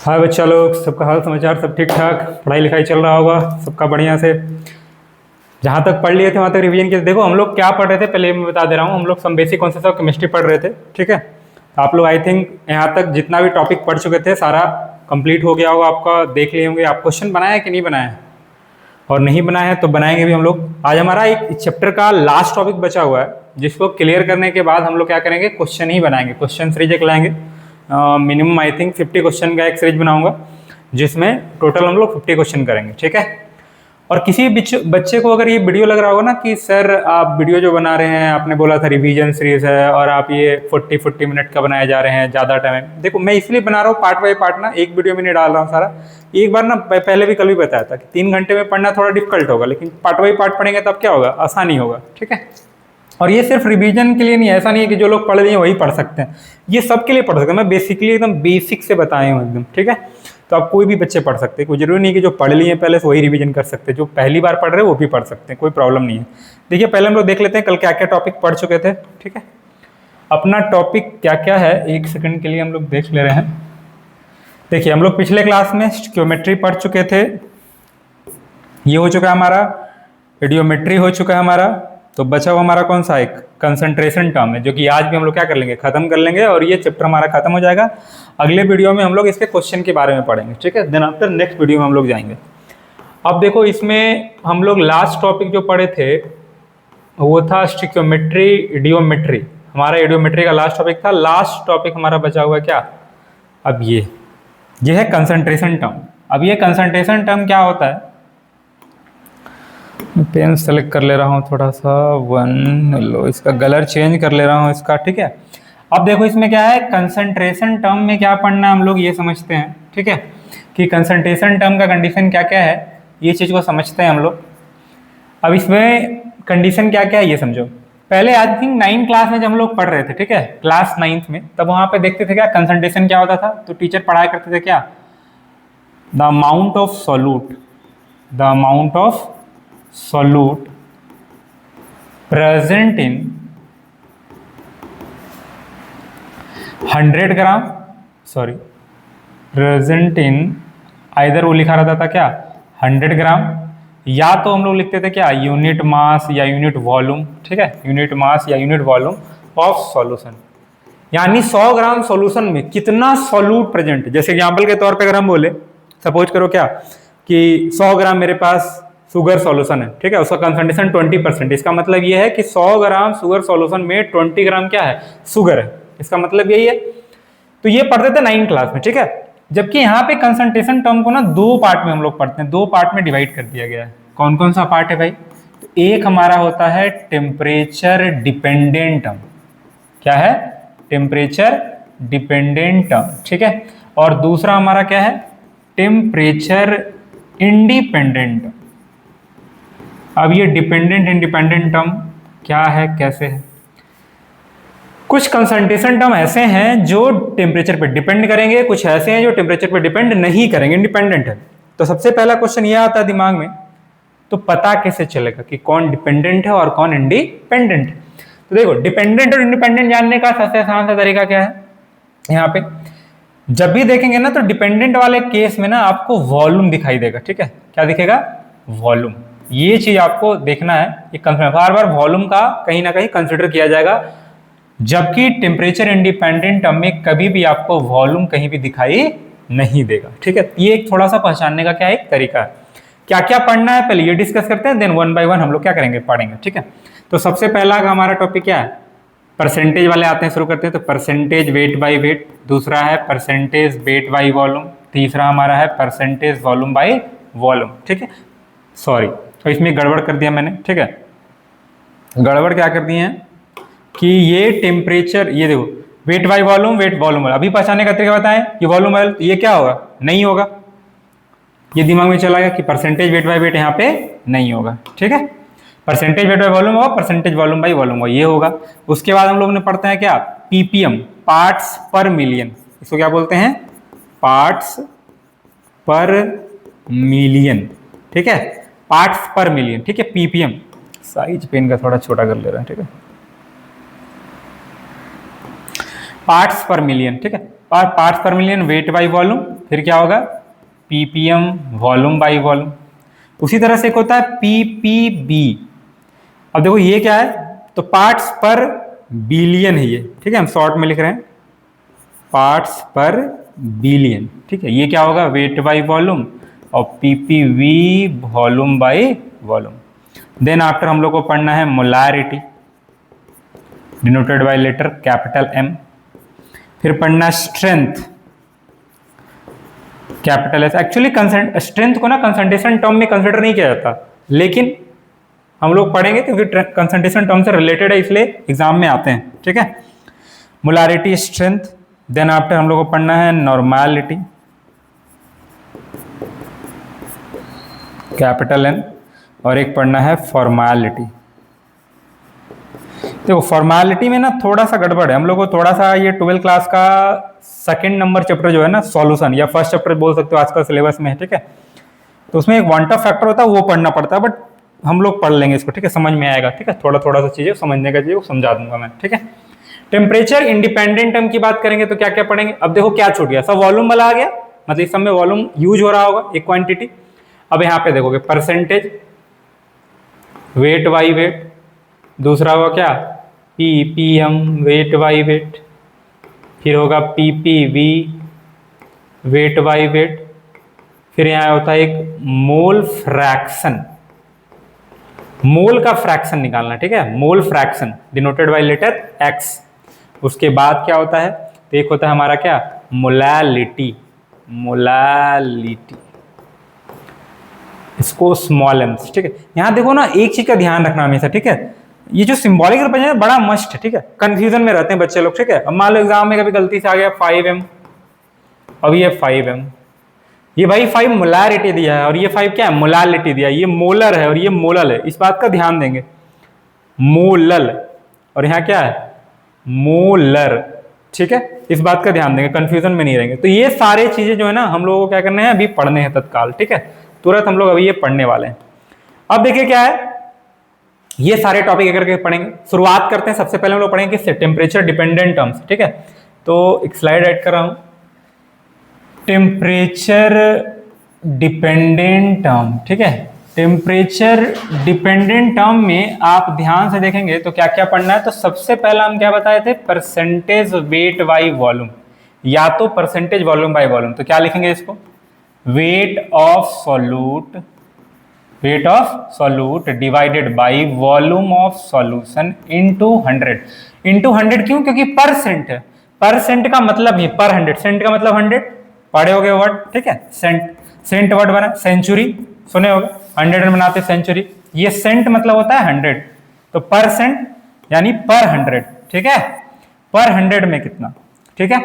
हाय बच्चा लोग, सबका हाल समाचार सब ठीक ठाक, पढ़ाई लिखाई चल रहा होगा सबका बढ़िया से। जहाँ तक पढ़ लिए थे वहाँ तक रिवीजन किया। देखो हम लोग क्या पढ़ रहे थे पहले मैं बता दे रहा हूँ। हम लोग some basic concepts of chemistry पढ़ रहे थे, ठीक है। तो आप लोग आई थिंक यहाँ तक जितना भी टॉपिक पढ़ चुके थे सारा कंप्लीट हो गया होगा आपका, देख लिए होंगे। आप क्वेश्चन बनाया है कि नहीं बनाया है, और नहीं बनाया है तो बनाएंगे भी हम लोग। आज हमारा एक चैप्टर का लास्ट टॉपिक बचा हुआ है, जिसको क्लियर करने के बाद हम लोग क्या करेंगे, क्वेश्चन ही बनाएंगे, क्वेश्चन सीरीज एक लाएंगे। मिनिमम आई थिंक 50 क्वेश्चन का एक सीरीज बनाऊंगा, जिसमें टोटल हम लोग 50 क्वेश्चन करेंगे, ठीक है। और किसी बच्चे को अगर ये वीडियो लग रहा होगा ना कि सर आप वीडियो जो बना रहे हैं, आपने बोला था रिवीजन सीरीज है और आप ये 40 मिनट का बनाए जा रहे हैं, ज़्यादा टाइम। देखो मैं इसलिए बना रहा हूँ पार्ट बाई पार्ट ना, एक वीडियो में नहीं डाल रहा हूँ सारा। एक बार ना पहले भी कल भी बताया था कि 3 घंटे में पढ़ना थोड़ा डिफिकल्ट होगा, लेकिन पार्ट बाई पार्ट पढ़ेंगे तब क्या होगा, आसानी होगा, ठीक है। और ये सिर्फ रिवीजन के लिए नहीं है, ऐसा नहीं है कि जो लोग पढ़ लिए वही पढ़ सकते हैं, ये सबके लिए पढ़ सकते हैं। मैं बेसिकली एकदम बेसिक से बताए हूँ एकदम, ठीक है। तो आप कोई भी बच्चे पढ़ सकते हैं, कोई जरूरी नहीं कि जो पढ़ लिए पहले से वही रिवीजन कर सकते हैं, जो पहली बार पढ़ रहे हैं वो भी पढ़ सकते हैं, कोई प्रॉब्लम नहीं है। देखिए पहले हम लोग देख लेते हैं कल क्या क्या टॉपिक पढ़ चुके थे, ठीक है। अपना टॉपिक क्या क्या है एक सेकंड के लिए हम लोग देख ले रहे हैं। देखिए हम लोग पिछले क्लास में स्टोइकियोमेट्री पढ़ चुके थे, ये हो चुका है हमारा। रेडियोमेट्री हो चुका है हमारा। तो बचा हुआ हमारा कौन सा, एक कंसंट्रेशन टर्म है, जो कि आज भी हम लोग क्या कर लेंगे, खत्म कर लेंगे, और ये चैप्टर हमारा खत्म हो जाएगा। अगले वीडियो में हम लोग इसके क्वेश्चन के बारे में पढ़ेंगे, ठीक है। देन आफ्टर नेक्स्ट वीडियो में हम लोग जाएंगे। अब देखो इसमें हम लोग लास्ट टॉपिक जो पढ़े थे वो था स्टोइकियोमेट्री, रेडियोमेट्री। हमारा रेडियोमेट्री का लास्ट टॉपिक था। लास्ट टॉपिक हमारा बचा हुआ है क्या, अब ये है कंसंट्रेशन टर्म। अब ये कंसंट्रेशन टर्म क्या होता है, पेन सेलेक्ट कर ले रहा हूँ थोड़ा सा, वन लो, इसका कलर चेंज कर ले रहा हूँ इसका, ठीक है। अब देखो इसमें क्या है, कंसंट्रेशन टर्म में क्या पढ़ना है हम लोग ये समझते हैं, ठीक है, कि कंसंट्रेशन टर्म का कंडीशन क्या क्या है, ये चीज़ को समझते हैं हम लोग। अब इसमें कंडीशन क्या क्या है ये समझो। पहले आई थिंक 9th क्लास में जब हम लोग पढ़ रहे थे, ठीक है, क्लास 9th में, तब वहाँ पे देखते थे क्या कंसंट्रेशन क्या होता था। तो टीचर पढ़ाया करते थे क्या, the amount of solute, the amount of solute present in 100 gram, sorry present in, either वो लिखा रहता था क्या 100 ग्राम, या तो हम लोग लिखते थे क्या यूनिट मास या यूनिट वॉल्यूम, ठीक है, यूनिट मास या यूनिट वॉल्यूम ऑफ सॉल्यूशन। यानी 100 ग्राम सॉल्यूशन में कितना सॉल्यूट प्रेजेंट। जैसे एग्जांपल के तौर पे अगर हम बोले, सपोज करो क्या कि 100 ग्राम मेरे पास शुगर सॉल्यूशन है, ठीक है, उसका कंसंट्रेशन 20%। इसका मतलब ये है कि 100 ग्राम शुगर सॉल्यूशन में 20 ग्राम क्या है, शुगर है। इसका मतलब यही है। तो ये पढ़ते थे 9th क्लास में, ठीक है। जबकि यहाँ पे कंसंट्रेशन टर्म को ना 2 पार्ट में हम लोग पढ़ते हैं, 2 पार्ट में डिवाइड कर दिया गया है। कौन कौन सा पार्ट है भाई, तो एक हमारा होता है टेम्परेचर डिपेंडेंट टर्म। क्या है, टेम्परेचर डिपेंडेंट टर्म, ठीक है। और दूसरा हमारा क्या है, टेम्परेचर इंडिपेंडेंट। अब ये डिपेंडेंट इंडिपेंडेंट टर्म क्या है, कैसे है। कुछ कंसंट्रेशन टर्म ऐसे हैं जो टेम्परेचर पे डिपेंड करेंगे, कुछ ऐसे हैं जो टेम्परेचर पे डिपेंड नहीं करेंगे, इंडिपेंडेंट है। तो सबसे पहला क्वेश्चन ये आता है दिमाग में, तो पता कैसे चलेगा कि कौन डिपेंडेंट है और कौन इंडिपेंडेंट है। तो देखो डिपेंडेंट और इंडिपेंडेंट जानने का सबसे आसान सा तरीका क्या है, यहाँ पे जब भी देखेंगे ना तो डिपेंडेंट वाले केस में ना आपको वॉल्यूम दिखाई देगा, ठीक है। क्या दिखेगा, वॉल्यूम। ये चीज आपको देखना है, बार बार वॉल्यूम का कहीं ना कहीं कंसिडर किया जाएगा, जबकि टेम्परेचर इंडिपेंडेंट टर्म में कभी भी आपको वॉल्यूम कहीं भी दिखाई नहीं देगा, ठीक है। ये एक थोड़ा सा पहचानने का क्या एक तरीका है। क्या क्या पढ़ना है पहले ये डिस्कस करते हैं, देन 1 by 1 हम लोग क्या करेंगे, पढ़ेंगे, ठीक है। तो सबसे पहला का हमारा टॉपिक क्या है, परसेंटेज वाले आते हैं, शुरू करते हैं। तो परसेंटेज वेट बाई वेट, दूसरा है परसेंटेज वेट बाई वॉल्यूम, तीसरा हमारा है परसेंटेज वॉल्यूम बाई वॉल्यूम, ठीक है। सॉरी, तो इसमें गड़बड़ कर दिया मैंने, ठीक है। गड़बड़ क्या कर दिए हैं कि ये टेम्परेचर, ये देखो weight by volume, weight volume, अभी पहचानने का तरीका बताएं कि वॉल्यूम वाल, ये क्या होगा, नहीं होगा। ये दिमाग में चला गया कि परसेंटेज वेट बाई वेट यहाँ पे नहीं होगा, ठीक है। परसेंटेज वेट बाई वॉल्यूम होगा, परसेंटेज वॉल्यूम बाई वॉल्यूम होगा, ये होगा। उसके बाद हम लोग ने पढ़ते हैं क्या, पीपीएम, पार्ट्स पर मिलियन। इसको क्या बोलते हैं, पार्ट्स पर मिलियन, ठीक है, पार्ट्स पर मिलियन, ठीक है, पीपीएम। साइज पेन का थोड़ा छोटा कर ले रहे हैं, ठीक है, पार्ट्स पर मिलियन, ठीक है। पार्ट्स पर मिलियन वेट बाई वॉल्यूम, फिर क्या होगा ppm वॉल्यूम बाई वॉल्यूम। उसी तरह से एक होता है ppb। अब देखो ये क्या है, तो पार्ट्स पर बिलियन है ये, ठीक है, हम शॉर्ट में लिख रहे हैं पार्ट्स पर बिलियन, ठीक है। ये क्या होगा वेट बाई वॉल्यूम और ppv volume by volume. Then after हम लोग को पढ़ना है molarity denoted by letter capital M। फिर पढ़ना strength capital S। Actually strength को ना कंसंट्रेशन टर्म में कंसिडर नहीं किया जाता, लेकिन हम लोग पढ़ेंगे क्योंकि कंसंट्रेशन टर्म से रिलेटेड है, इसलिए एग्जाम में आते हैं, ठीक है। Molarity strength. देन आफ्टर हम लोग को पढ़ना है नॉर्मैलिटी कैपिटल N, और एक पढ़ना है फॉर्मेलिटी। देखो फॉर्मेलिटी में ना थोड़ा सा गड़बड़ है, हम लोग को थोड़ा सा ये 12th क्लास का सेकंड नंबर चैप्टर जो है ना सॉल्यूशन, या फर्स्ट चैप्टर बोल सकते हो आजकल सिलेबस में है, ठीक है। तो उसमें एक क्वांटम फैक्टर होता है, वो पढ़ना पड़ता है, बट हम लोग पढ़ लेंगे इसको, ठीक है, समझ में आएगा, ठीक है। थोड़ा थोड़ा सा चीजें समझने का चाहिए, वो समझा दूंगा मैं, ठीक है। टेम्परेचर इंडिपेंडेंट टर्म की बात करेंगे तो क्या क्या पढ़ेंगे। अब देखो क्या छूट गया, सब वॉल्यूम वाला आ गया, मतलब इस सब में वॉल्यूम यूज हो रहा होगा एक क्वांटिटी। अब यहाँ पे देखोगे परसेंटेज वेट बाई वेट, दूसरा होगा क्या ppm वेट बाई वेट, फिर होगा ppv वेट बाई वेट, फिर यहाँ होता है एक मोल फ्रैक्शन, मोल का फ्रैक्शन निकालना, ठीक है, mole fraction denoted by letter x। उसके बाद क्या होता है, तो एक होता है हमारा क्या मोलालिटी, मोलालिटी इसको स्मॉल m, ठीक है। यहाँ देखो ना एक चीज का ध्यान रखना हमेशा, ठीक है, ये जो सिंबॉलिक रिप्रेजेंटेशन है बड़ा मस्ट है, ठीक है, कंफ्यूजन में रहते हैं बच्चे लोग, ठीक है। अब मान लो एग्जाम में कभी गलती से आ गया 5m, अब ये 5m, ये भाई 5 मोलारिटी दिया है और ये 5 क्या है मोलालिटी दिया है, ये मोलर है और ये मोलल है, इस बात का ध्यान देंगे, मोलल और यहाँ क्या है मोलर, ठीक है, इस बात का ध्यान देंगे, कंफ्यूजन में नहीं रहेंगे। तो ये सारे चीजें जो है ना हम लोगों को क्या करने हैं अभी पढ़ने हैं तत्काल, ठीक है, तुरंत हम लोग अभी ये पढ़ने वाले हैं। अब देखिए क्या है, ये सारे टॉपिक एक करके पढ़ेंगे। शुरुआत करते हैं, सबसे पहले हम लोग पढ़ेंगे किससे, टेम्परेचर डिपेंडेंट टर्म्स, ठीक है। तो एक स्लाइड ऐड कर रहा हूं, टेम्परेचर डिपेंडेंट टर्म, ठीक है। टेम्परेचर डिपेंडेंट टर्म में आप ध्यान से देखेंगे तो क्या क्या पढ़ना है। तो सबसे पहला हम क्या बताए थे, परसेंटेज वेट बाई वॉल्यूम, या तो परसेंटेज वॉल्यूम बाई वॉल्यूम। तो क्या लिखेंगे इसको, wait of solute, wait of solute divided by volume of solution into 100। Into 100 क्यों, क्योंकि परसेंट है, परसेंट का मतलब ही पर 100, सेंट का मतलब 100 पढ़े होगे वर्ड, ठीक है। सेंट, सेंट वर्ड बना, सेंचुरी सुने होगे, 100 में बनाते सेंचुरी, ये सेंट मतलब होता है 100, तो परसेंट यानी पर 100, ठीक है, पर 100 में कितना, ठीक है।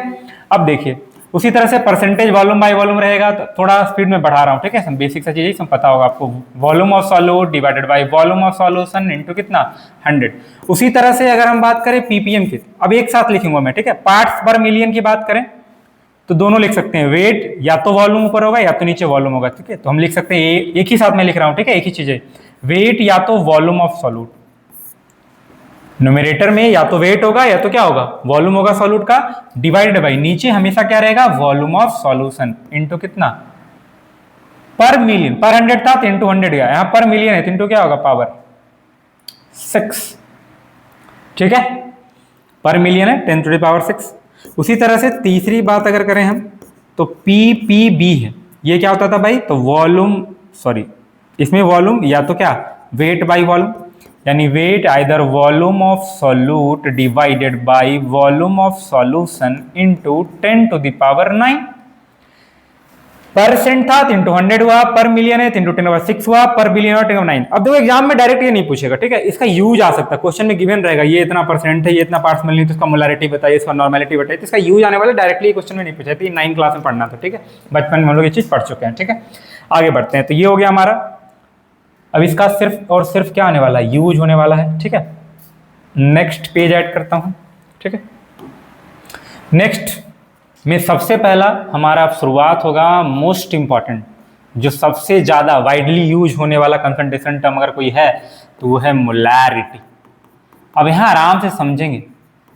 अब देखिए उसी तरह से परसेंटेज वॉल्यूम बाय वॉल्यूम रहेगा, तो थोड़ा स्पीड में बढ़ा रहा हूँ, ठीक है, बेसिक सा चीजें सब पता होगा आपको। Volume of solute divided by volume of solution into कितना 100। उसी तरह से अगर हम बात करें पीपीएम की, अब एक साथ लिखूंगा मैं, ठीक है। पार्ट्स पर मिलियन की बात करें तो दोनों लिख सकते हैं, वेट या तो वॉल्यूम ऊपर होगा या तो नीचे वॉल्यूम होगा, ठीक है। तो हम लिख सकते हैं एक ही साथ में लिख रहा हूं, ठीक है, एक ही चीज है, वेट या तो वॉल्यूम ऑफ सॉल्यूट, न्यूमरेटर में या तो वेट होगा या तो क्या होगा वॉल्यूम होगा सॉल्यूट का, डिवाइडेड बाई नीचे हमेशा क्या रहेगा वॉल्यूम ऑफ सॉल्यूशन इनटू कितना पर मिलियन, पर 100 था तो इनटू 100 गया, यहां पर मिलियन है तो इनटू क्या होगा पावर 6, ठीक है, पर मिलियन है 10 टू द पावर 6। उसी तरह से तीसरी बात अगर करें हम तो पीपीबी है, ये क्या होता था भाई, तो वॉल्यूम, सॉरी इसमें वॉल्यूम या तो क्या वेट बाई वॉल्यूम, यानी weight either volume of solute divided by volume of solution into 10 to the power 9। Percent था तो इंटू 100 हुआ, पर मिलियन है तो इंटू 10⁻6 हुआ, पर बिलियन और 10⁻9। अब देखो एग्जाम में डायरेक्ट ये नहीं पूछेगा, ठीक है, इसका यूज आ सकता है, क्वेश्चन में गिवन रहेगा ये इतना परसेंट है, ये इतना पार्ट्स मिलियन, तो इसका मोलारिटी बताइए, इसका नॉर्मेलिटी बताइए, तो इसका यूज आने वाला डायरेक्टली क्वेश्चन में नहीं पूछा, तो 9 क्लास में पढ़ना था, ठीक है, बचपन में हम लोग ये चीज पढ़ चुके हैं, ठीक है। आगे बढ़ते हैं, तो ये हो गया हमारा, अब इसका सिर्फ और सिर्फ क्या आने वाला है, यूज होने वाला है, ठीक है। नेक्स्ट पेज ऐड करता हूं, ठीक है। नेक्स्ट में सबसे पहला हमारा शुरुआत होगा मोस्ट इंपॉर्टेंट, जो सबसे ज्यादा वाइडली यूज होने वाला कंसंट्रेशन टर्म अगर कोई है तो वो है मोलारिटी। अब यहां आराम से समझेंगे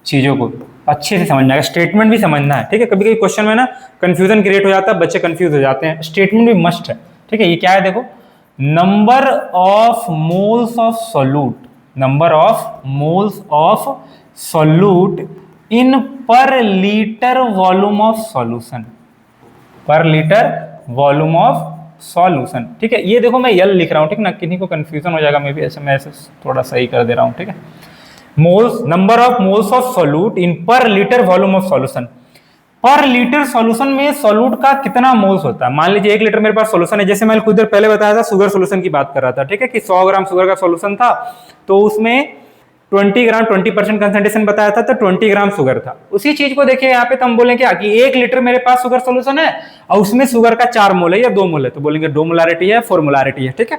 चीजों को, अच्छे से समझना है, स्टेटमेंट भी समझना है, ठीक है। कभी कभी क्वेश्चन में ना कंफ्यूजन क्रिएट हो जाता है, बच्चे कंफ्यूज हो जाते हैं, स्टेटमेंट भी मस्ट है, ठीक है। ये क्या है देखो, number of moles of solute, number of moles of solute इन पर लीटर वॉल्यूम ऑफ सॉल्यूशन, पर लीटर वॉल्यूम ऑफ सॉल्यूशन, ठीक है। ये देखो मैं यल लिख रहा हूं, ठीक ना, किन्हीं को कंफ्यूजन हो जाएगा, मे भी ऐसे मैं ऐसे थोड़ा सही कर दे रहा हूं, ठीक है। Moles, number of moles of solute इन पर लीटर वॉल्यूम ऑफ सॉल्यूशन, पर लीटर सॉल्यूशन में सोल्यूट का कितना मोल्स होता है। मान लीजिए 1 लीटर मेरे पास सॉल्यूशन है, जैसे मैंने कुछ देर पहले बताया था शुगर सॉल्यूशन की बात कर रहा था, ठीक है, कि 100 ग्राम शुगर का सॉल्यूशन था, तो उसमें 20 ग्राम 20% कंसंट्रेशन बताया था, तो 20 ग्राम शुगर था। उसी चीज को देखिए यहाँ पे, तो हम बोलेंगे क्या कि 1 लीटर मेरे पास शुगर सॉल्यूशन है और उसमें शुगर का 4 मोल है या 2 मोल है, तो बोलेंगे 2 मोलारिटी है, 4 मोलारिटी है, ठीक है।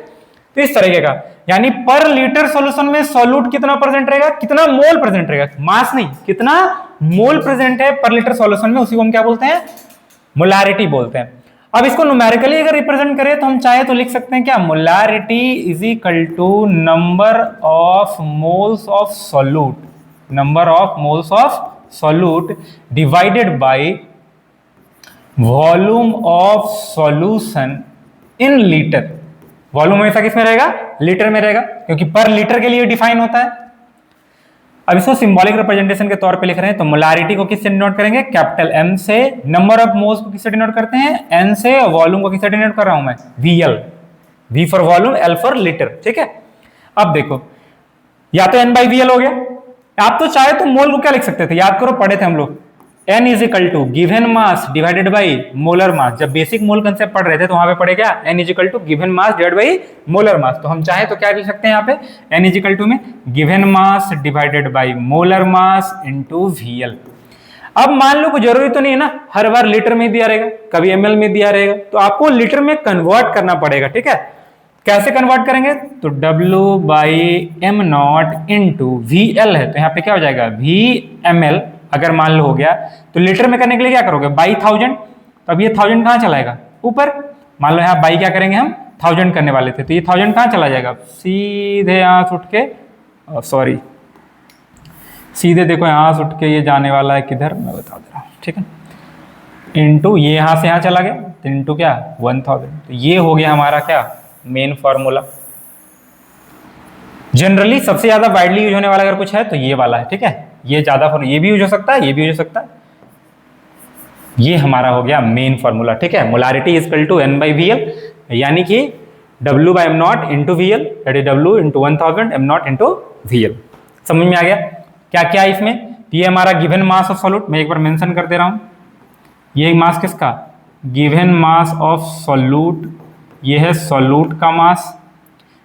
तो इस तरीके का, यानी पर लीटर सॉल्यूशन में सॉल्यूट कितना प्रेजेंट रहेगा, कितना मोल प्रेजेंट रहेगा, मास नहीं, कितना मोल प्रेजेंट है पर लीटर सॉल्यूशन में, उसी को हम क्या बोलते हैं, मोलारिटी बोलते हैं। अब इसको न्यूमेरिकली अगर रिप्रेजेंट करें तो हम चाहे तो लिख सकते हैं क्या, molarity is equal to number of moles of solute, number of moles of solute divided by volume of solution in litre. वॉल्यूम हमेशा किस में रहेगा, लीटर में रहेगा, क्योंकि पर लीटर के लिए डिफाइन होता है। अब इसको सिंबॉलिक रिप्रेजेंटेशन के तौर पे लिख रहे हैं, तो मोलारिटी को किससे डिनोट करेंगे, कैपिटल एम से, नंबर ऑफ मोल्स को किससे डिनोट करते हैं, एन से, और वॉल्यूम को किससे डिनोट कर रहा हूं मैं, VL, V for volume, L for litre, ठीक है। अब देखो, या तो एन बाई वीएल हो गया, आप तो चाहे तो मोल को क्या लिख सकते थे, याद करो पढ़े थे हम लोग, N is equal to given mass divided by molar mass. जब बेसिक मोल कंसेप्ट पढ़ रहे थे तो वहां पे पढ़े क्या, N is equal to given mass divided by molar mass. तो हम चाहे तो क्या लिख सकते हैं यहाँ पे, N इज इक्वल टू में given mass divided by molar mass into VL। अब मान लो कोई जरूरी तो नहीं है ना हर बार लीटर में दिया रहेगा, कभी ml में दिया रहेगा, तो आपको लीटर में कन्वर्ट करना पड़ेगा, ठीक है। कैसे कन्वर्ट करेंगे, तो W by M not into VL है, तो यहाँ पे क्या हो जाएगा, VML अगर मान लो हो गया, तो लीटर में करने के लिए क्या करोगे, बाई 1000, तो अब ये 1000 कहां चला जाएगा, ऊपर। मान लो यहाँ बाई क्या करेंगे हम, 1000 करने वाले थे, तो ये 1000 कहां चला जाएगा, सीधे यहां से उठ के, सॉरी सीधे देखो यहां से उठ के ये जाने वाला है किधर, मैं बता दे रहा हूं, ठीक है। इंटू ये यहां से यहां चला गया, तो इंटू क्या 1000, तो ये हो गया हमारा क्या, मेन फॉर्मूला। जनरली सबसे ज्यादा वाइडली यूज होने वाला अगर कुछ है तो ये वाला है, ठीक है। ये ज्यादा ये भी यूज हो सकता है, ये भी यूज हो सकता है, ये हमारा हो गया मेन फॉर्मूला, ठीक है। Molarity is equal to N by VL, यानी कि W by M not into VL, that is W into 1000 M not into VL। समझ में आ गया क्या क्या इसमें। ये हमारा गिवन मास ऑफ सॉल्यूट, मैं एक बार मेंशन कर दे रहा हूं, ये मास किसका, गिवन मास ऑफ सॉल्यूट, ये है सॉल्यूट का मास।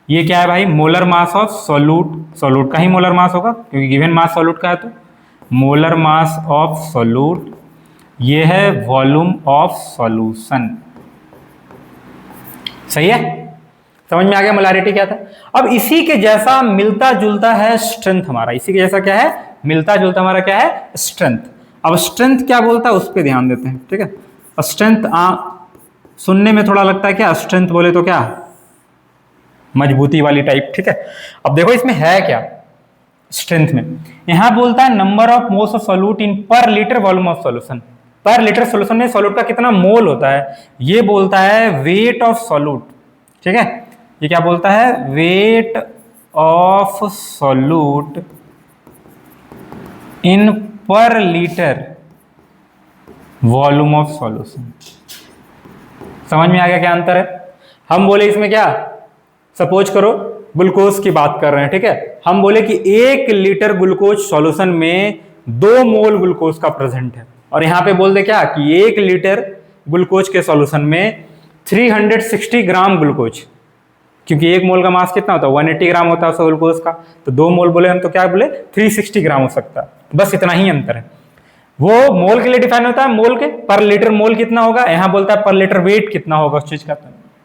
ये क्या है भाई, molar mass of solute, solute का ही मोलर मास होगा क्योंकि गिवन मास सॉल्यूट का है, तो मोलर मास ऑफ सॉल्यूट। ये है वॉल्यूम ऑफ सॉल्यूशन, सही है, समझ में आ गया मोलारिटी क्या था। अब इसी के जैसा मिलता जुलता है स्ट्रेंथ हमारा, इसी के जैसा क्या है, मिलता जुलता हमारा क्या है, स्ट्रेंथ। अब स्ट्रेंथ क्या बोलता है उस पर ध्यान देते हैं, ठीक है। स्ट्रेंथ सुनने में थोड़ा लगता है क्या, स्ट्रेंथ बोले तो क्या, मजबूती वाली टाइप, ठीक है। अब देखो इसमें है क्या, स्ट्रेंथ में यहां बोलता है number of moles of solute in पर लीटर वॉल्यूम ऑफ सॉल्यूशन। पर लीटर सॉल्यूशन में सॉल्यूट का कितना मोल होता है, ये बोलता है वेट ऑफ सॉल्यूट, ठीक है। ये क्या बोलता है, वेट ऑफ सॉल्यूट इन पर लीटर वॉल्यूम ऑफ सॉल्यूशन। समझ में आ गया क्या अंतर है। हम बोले इसमें क्या, सपोज करो ग्लूकोज की बात कर रहे हैं, ठीक है। हम बोले कि 1 लीटर ग्लूकोज सॉल्यूशन में 2 मोल ग्लूकोज का प्रेजेंट है, और यहां पे बोल दे क्या कि 1 लीटर ग्लूकोज के सॉल्यूशन में 360 ग्राम ग्लूकोज, क्योंकि 1 मोल का मास कितना होता है 180 ग्राम होता है उस ग्लूकोज का, तो 2 मोल बोले हम तो क्या बोले 360 ग्राम हो सकता है, बस इतना ही अंतर है। वो मोल के लिए डिफाइन होता है, मोल के पर लीटर मोल कितना होगा, यहां बोलता है पर लीटर वेट कितना होगा उस चीज का।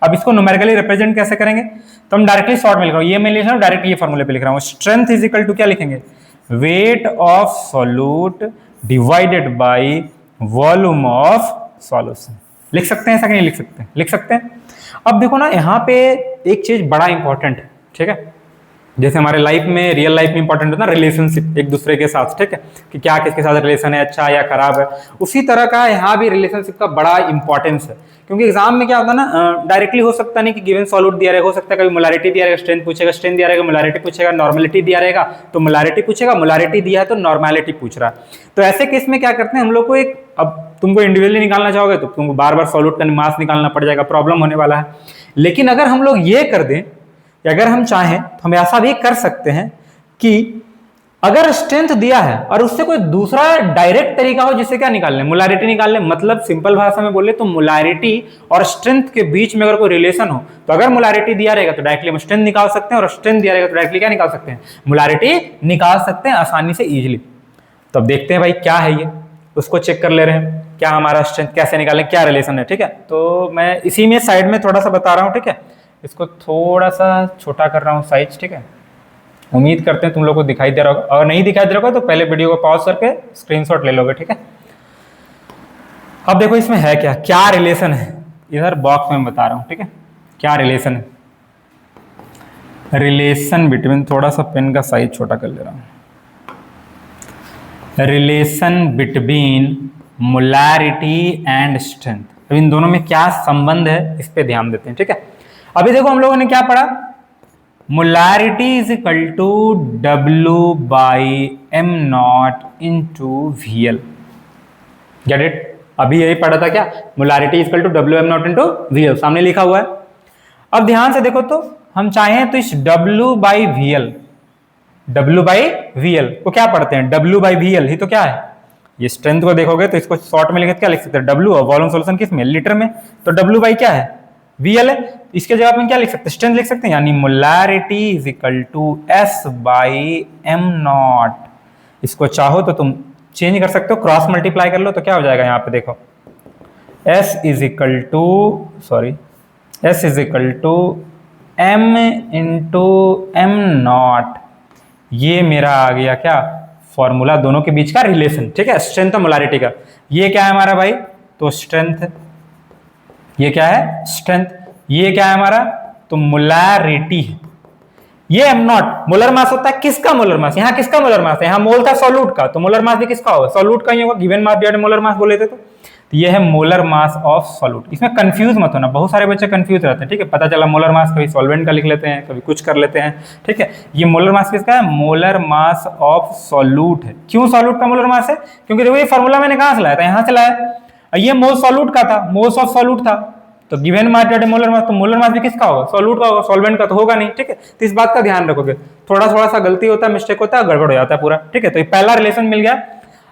अब इसको न्यूमेरिकली रिप्रेजेंट कैसे करेंगे, तो हम डायरेक्टली शॉर्ट में लिख रहा हूं, ये मैं लिख रहा हूं डायरेक्ट ये फॉर्मूले पे लिख रहा हूं, स्ट्रेंथ इज इक्वल टू क्या लिखेंगे, wait of solute divided by volume of solution. लिख सकते हैं ऐसा कि नहीं लिख सकते, लिख सकते हैं। अब देखो ना यहाँ पे एक चीज बड़ा इंपॉर्टेंट है, ठीक है। जैसे हमारे लाइफ में, रियल लाइफ में इंपॉर्टेंट होता है ना रिलेशनशिप एक दूसरे के साथ, ठीक है, कि क्या किसके साथ रिलेशन है, अच्छा या खराब है, उसी तरह का यहाँ भी रिलेशनशिप का बड़ा इंपॉर्टेंस है। क्योंकि एग्जाम में क्या होता है ना, डायरेक्टली हो सकता नहीं कि गिवन सॉल्यूट दिया रहेगा, हो सकता है कभी मोलारिटी दिया रहेगा, स्ट्रेंथ पूछेगा, स्ट्रेंथ दिया रहेगा, मोलारिटी पूछेगा, नॉर्मेलिटी दिया रहेगा तो मोलारिटी पूछेगा, मोलारिटी दिया है तो नॉर्मेलिटी पूछ रहा है। तो ऐसे केस में क्या करते हैं हम लोग को, एक अब तुमको इंडिविजुअली निकालना चाहोगे तो तुमको बार बार सॉल्यूट का मास निकालना पड़ जाएगा, प्रॉब्लम होने वाला है। लेकिन अगर हम लोग ये कर दें, अगर हम चाहें तो हम ऐसा भी कर सकते हैं कि अगर स्ट्रेंथ दिया है और उससे कोई दूसरा डायरेक्ट तरीका हो जिससे क्या निकाल लें, मोलारिटी निकाल लें। मतलब सिंपल भाषा में बोले तो मोलारिटी और स्ट्रेंथ के बीच में अगर कोई रिलेशन हो तो अगर मोलारिटी दिया रहेगा तो डायरेक्टली हम स्ट्रेंथ निकाल सकते हैं, और स्ट्रेंथ दिया रहेगा तो डायरेक्टली क्या निकाल सकते हैं, मोलारिटी निकाल सकते हैं आसानी से, इजिली। तो अब देखते हैं भाई क्या है ये, उसको चेक कर ले रहे हैं क्या हमारा स्ट्रेंथ कैसे निकालें, क्या रिलेशन है, ठीक है। तो मैं इसी में साइड में थोड़ा सा बता रहा हूँ, ठीक है। इसको थोड़ा सा छोटा कर रहा हूँ साइज, ठीक है। उम्मीद करते हैं तुम लोग को दिखाई दे रहा होगा, और नहीं दिखाई दे रहा होगा तो पहले वीडियो को पॉज करके स्क्रीनशॉट ले लोगे, ठीक है। अब देखो इसमें है क्या, क्या रिलेशन है, इधर बॉक्स में बता रहा हूं, ठीक है। क्या रिलेशन है, रिलेशन बिटवीन, थोड़ा सा पेन का साइज छोटा कर ले रहा हूं, relation between molarity and strength. अब इन दोनों में क्या संबंध है इस पे ध्यान देते हैं, ठीक है। अभी देखो हम लोगों ने क्या पढ़ा, molarity is equal to W by M not into VL। Get it, अभी यही पढ़ा था क्या, molarity is equal to W M not into VL, सामने लिखा हुआ है। अब ध्यान से देखो तो हम चाहें तो इस W बाई VL को क्या पढ़ते हैं, W बाई VL ही तो क्या है, ये स्ट्रेंथ को देखोगे तो इसको शॉर्ट में लिखे क्या लिख सकते हैं, W, और वॉल्यूम सॉल्यूशन किस में, लीटर में, तो W बाई क्या है, VL है। इसके जवाब में क्या लिख सकते हैं, स्ट्रेंथ लिख सकते हैं, यानी molarity is equal to S by M naught. इसको चाहो तो तुम चेंज कर सकते हो, क्रॉस मल्टीप्लाई कर लो तो क्या हो जाएगा, यहाँ पे देखो S is equal to M into M naught. ये मेरा आ गया क्या, फॉर्मूला दोनों के बीच का रिलेशन, ठीक है, स्ट्रेंथ और मोलारिटी का। ये क्या है हमारा भाई, तो स्ट्रेंथ, ये क्या है स्ट्रेंथ, ये क्या है हमारा, तो मोलारिटी है। ये एम नॉट मोलर मास होता है, किसका मोलर मास, यहाँ किसका मोलर मास है, यहाँ मोल था सॉल्यूट का, तो मोलर मास भी किसका होगा, सॉल्यूट का ही होगा, given mass divided molar mass बोले थे तो ये है मोलर मास ऑफ सॉल्यूट। इसमें कंफ्यूज मत होना, बहुत सारे बच्चे कंफ्यूज रहते हैं, ठीक है। पता चला मोलर मास कभी सॉल्वेंट का लिख लेते हैं, कभी कुछ कर लेते हैं, ठीक है। ये मोलर मास किसका है, मोलर मास ऑफ सॉल्यूट है। क्यों सॉल्यूट का मोलर मास है, क्योंकि देखो ये फॉर्मूला मैंने कहां से लाया था, यहां से लाया, ये मोल सॉल्यूट का था, मोल्स ऑफ सॉल्यूट था, तो given mass divided molar mass, तो मोलर मास भी किसका होगा, सॉल्यूट का होगा, सॉल्वेंट का तो होगा नहीं, ठीक है। तो इस बात का ध्यान रखोगे, थोड़ा थोड़ा सा गलती होता है, मिस्टेक होता है, गड़बड़ हो जाता है पूरा, ठीक है। तो ये पहला रिलेशन मिल गया।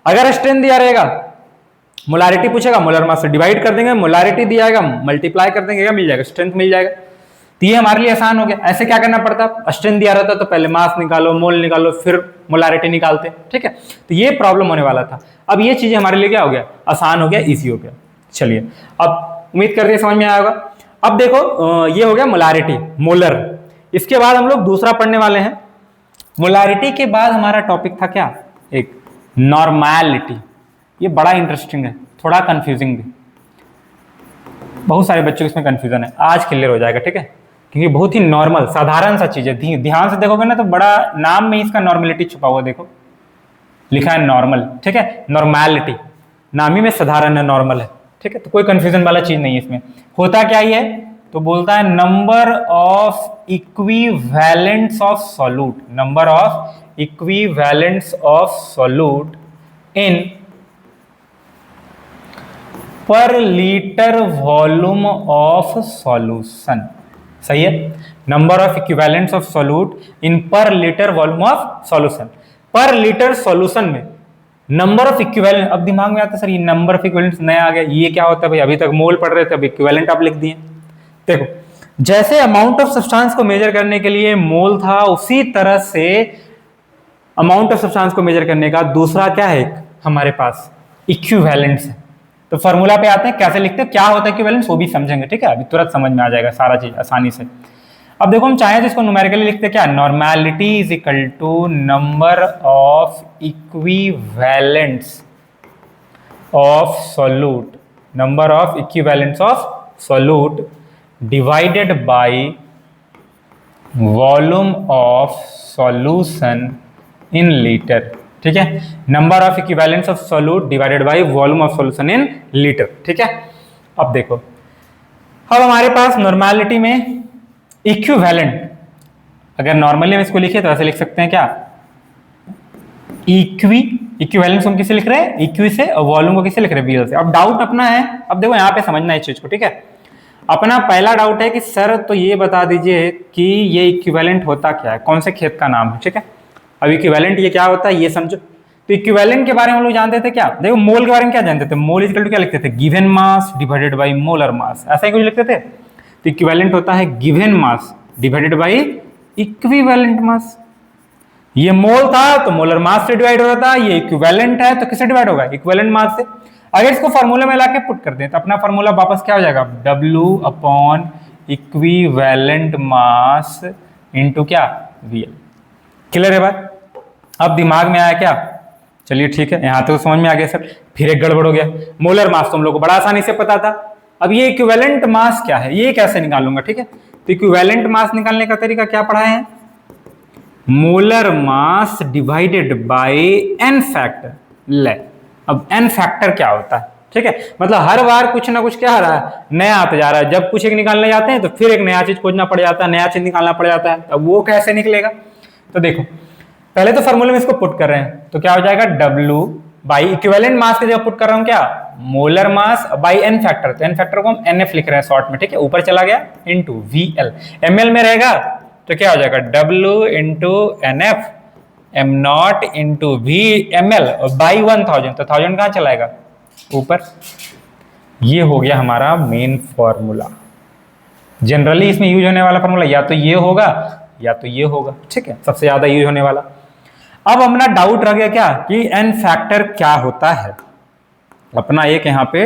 अगर स्ट्रेंथ दिया रहेगा, मोलारिटी पूछेगा, मोलर मास से डिवाइड कर देंगे, मोलारिटी दिया जाएगा, मल्टीप्लाई कर देंगे, क्या मिल जाएगा, स्ट्रेंथ मिल जाएगा। तो ये हमारे लिए आसान हो गया। ऐसे क्या करना पड़ता, स्ट्रेंथ दिया रहता तो पहले मास निकालो, मोल निकालो, फिर मोलारिटी निकालते, ठीक है। तो ये प्रॉब्लम होने वाला था। अब ये चीजें हमारे लिए क्या हो गया, आसान हो गया, ईजी हो गया। चलिए अब उम्मीद करते हैं समझ में आया होगा। अब देखो ये हो गया मोलारिटी, मोलर। इसके बाद हम लोग दूसरा पढ़ने वाले हैं। मोलारिटी के बाद हमारा टॉपिक था क्या, एक नॉर्मैलिटी। ये बड़ा इंटरेस्टिंग है, थोड़ा कंफ्यूजिंग भी, बहुत सारे बच्चों को इसमें कंफ्यूजन है, आज क्लियर हो जाएगा, ठीक है। क्योंकि बहुत ही नॉर्मल साधारण सा चीज है, ध्यान से देखोगे ना तो बड़ा नाम में इसका नॉर्मेलिटी छुपा हुआ, देखो लिखा है नॉर्मल, ठीक है, नॉर्मैलिटी, नाम ही में साधारण है, नॉर्मल है, ठीक है। तो कोई कंफ्यूजन वाला चीज नहीं है इसमें। होता क्या ही है, तो बोलता है number of equivalents of solute, number of equivalents of solute in पर लीटर वॉल्यूम ऑफ सॉल्यूशन। सही है, number of equivalents of solute in पर लीटर वॉल्यूम ऑफ सॉल्यूशन। पर लीटर सॉल्यूशन में नंबर ऑफ इक्विवेलेंट, अब दिमाग में आता है सर ये नंबर ऑफ इक्विवेलेंट नया आ गया, ये क्या होता है भाई, अभी तक मोल पढ़ रहे थे, अब इक्विवेलेंट आप लिख दिए। देखो जैसे अमाउंट ऑफ सब्सटेंस को मेजर करने के लिए मोल था, उसी तरह से अमाउंट ऑफ सब्सटेंस को मेजर करने का दूसरा क्या है हमारे पास, इक्विवेलेंट्स है। तो फॉर्मूला पे आते हैं, कैसे लिखते हैं, क्या होता है इक्विवेलेंट्स वो भी समझेंगे, ठीक है। अभी तुरंत समझ में आ जाएगा सारा चीज आसानी से। अब देखो हम चाहें तो इसको न्यूमेरिकली लिखते हैं क्या, normality is equal to number of equivalents of solute, number of equivalents of solute divided by volume of solution in litre, ठीक है, number of equivalents of solute divided by volume of solution in litre, ठीक है। अब देखो, अब हमारे पास normality में इक्विवेलेंट, अगर नॉर्मली हम इसको लिखे तो ऐसे लिख सकते हैं क्या, इक्विवेलेंस हम किसे लिख रहे हैं, इक्वी से, और वॉल्यूम को किसे लिख रहे हैं, वीएल से। अब डाउट अपना है, अब देखो यहाँ पे समझना है इस चीज को, ठीक है। अपना पहला डाउट है कि सर तो ये बता दीजिए कि ये इक्विवेलेंट होता क्या है, कौन से खेत का नाम है, ठीक है। अब इक्विवेलेंट ये क्या होता है ये समझो। तो इक्विवेलेंट के बारे में हम लोग जानते थे क्या, देखो मोल के बारे में क्या जानते थे, मोल इक्वल टू क्या लिखते थे, given mass divided by molar मास, ऐसा ही कुछ लिखते थे। तो इक्विवेलेंट होता है given mass divided by equivalent mass. ये मोल था तो मोलर मास से डिवाइड हो रहा था, ये इक्विवेलेंट है तो किससे डिवाइड होगा, इक्विवेलेंट मास से। अगर इसको फॉर्मूला में लाके पुट कर दें तो अपना फॉर्मूला वापस क्या हो जाएगा, W upon equivalent mass into क्या, VL। क्लियर है बात, अब दिमाग में आया क्या, चलिए ठीक है, यहां तो समझ में आ गया सर। फिर एक गड़बड़ हो गया, मोलर मास तो हम लोग को बड़ा आसानी से पता था, अब ये इक्विवेलेंट मास क्या है, ये कैसे निकालूंगा, ठीक है। तो इक्विवेलेंट मास निकालने का तरीका क्या पढ़ाए हैं, molar mass divided by n factor. ले, अब n फैक्टर क्या होता है, ठीक है, मतलब हर बार कुछ ना कुछ क्या आ रहा है, नया आता जा रहा है। जब कुछ एक निकालने जाते हैं तो फिर एक नया चीज खोजना पड़ जाता है, नया चीज निकालना पड़ जाता है। अब वो कैसे निकलेगा, तो देखो पहले तो फॉर्मूले में इसको पुट कर रहे हैं तो क्या हो जाएगा, W बाई इक्विवेलेंट मास की जगह पुट कर रहा हूं क्या, molar mass by n factor. तो n फैक्टर को हम NF लिख रहे हैं शॉर्ट में, ठीक है, ऊपर चला गया इनटू VL, ml में रहेगा तो क्या हो जाएगा, W into NF m not into VML और बाई 1000, तो 1000 कहां चलाएगा, ऊपर। ये हो गया हमारा मेन फॉर्मूला। जनरली इसमें यूज होने वाला फॉर्मूला या तो ये होगा या तो ये होगा, ठीक है, सबसे ज्यादा यूज होने वाला। अब अपना डाउट रह गया क्या कि n फैक्टर क्या होता है। अपना एक यहाँ पे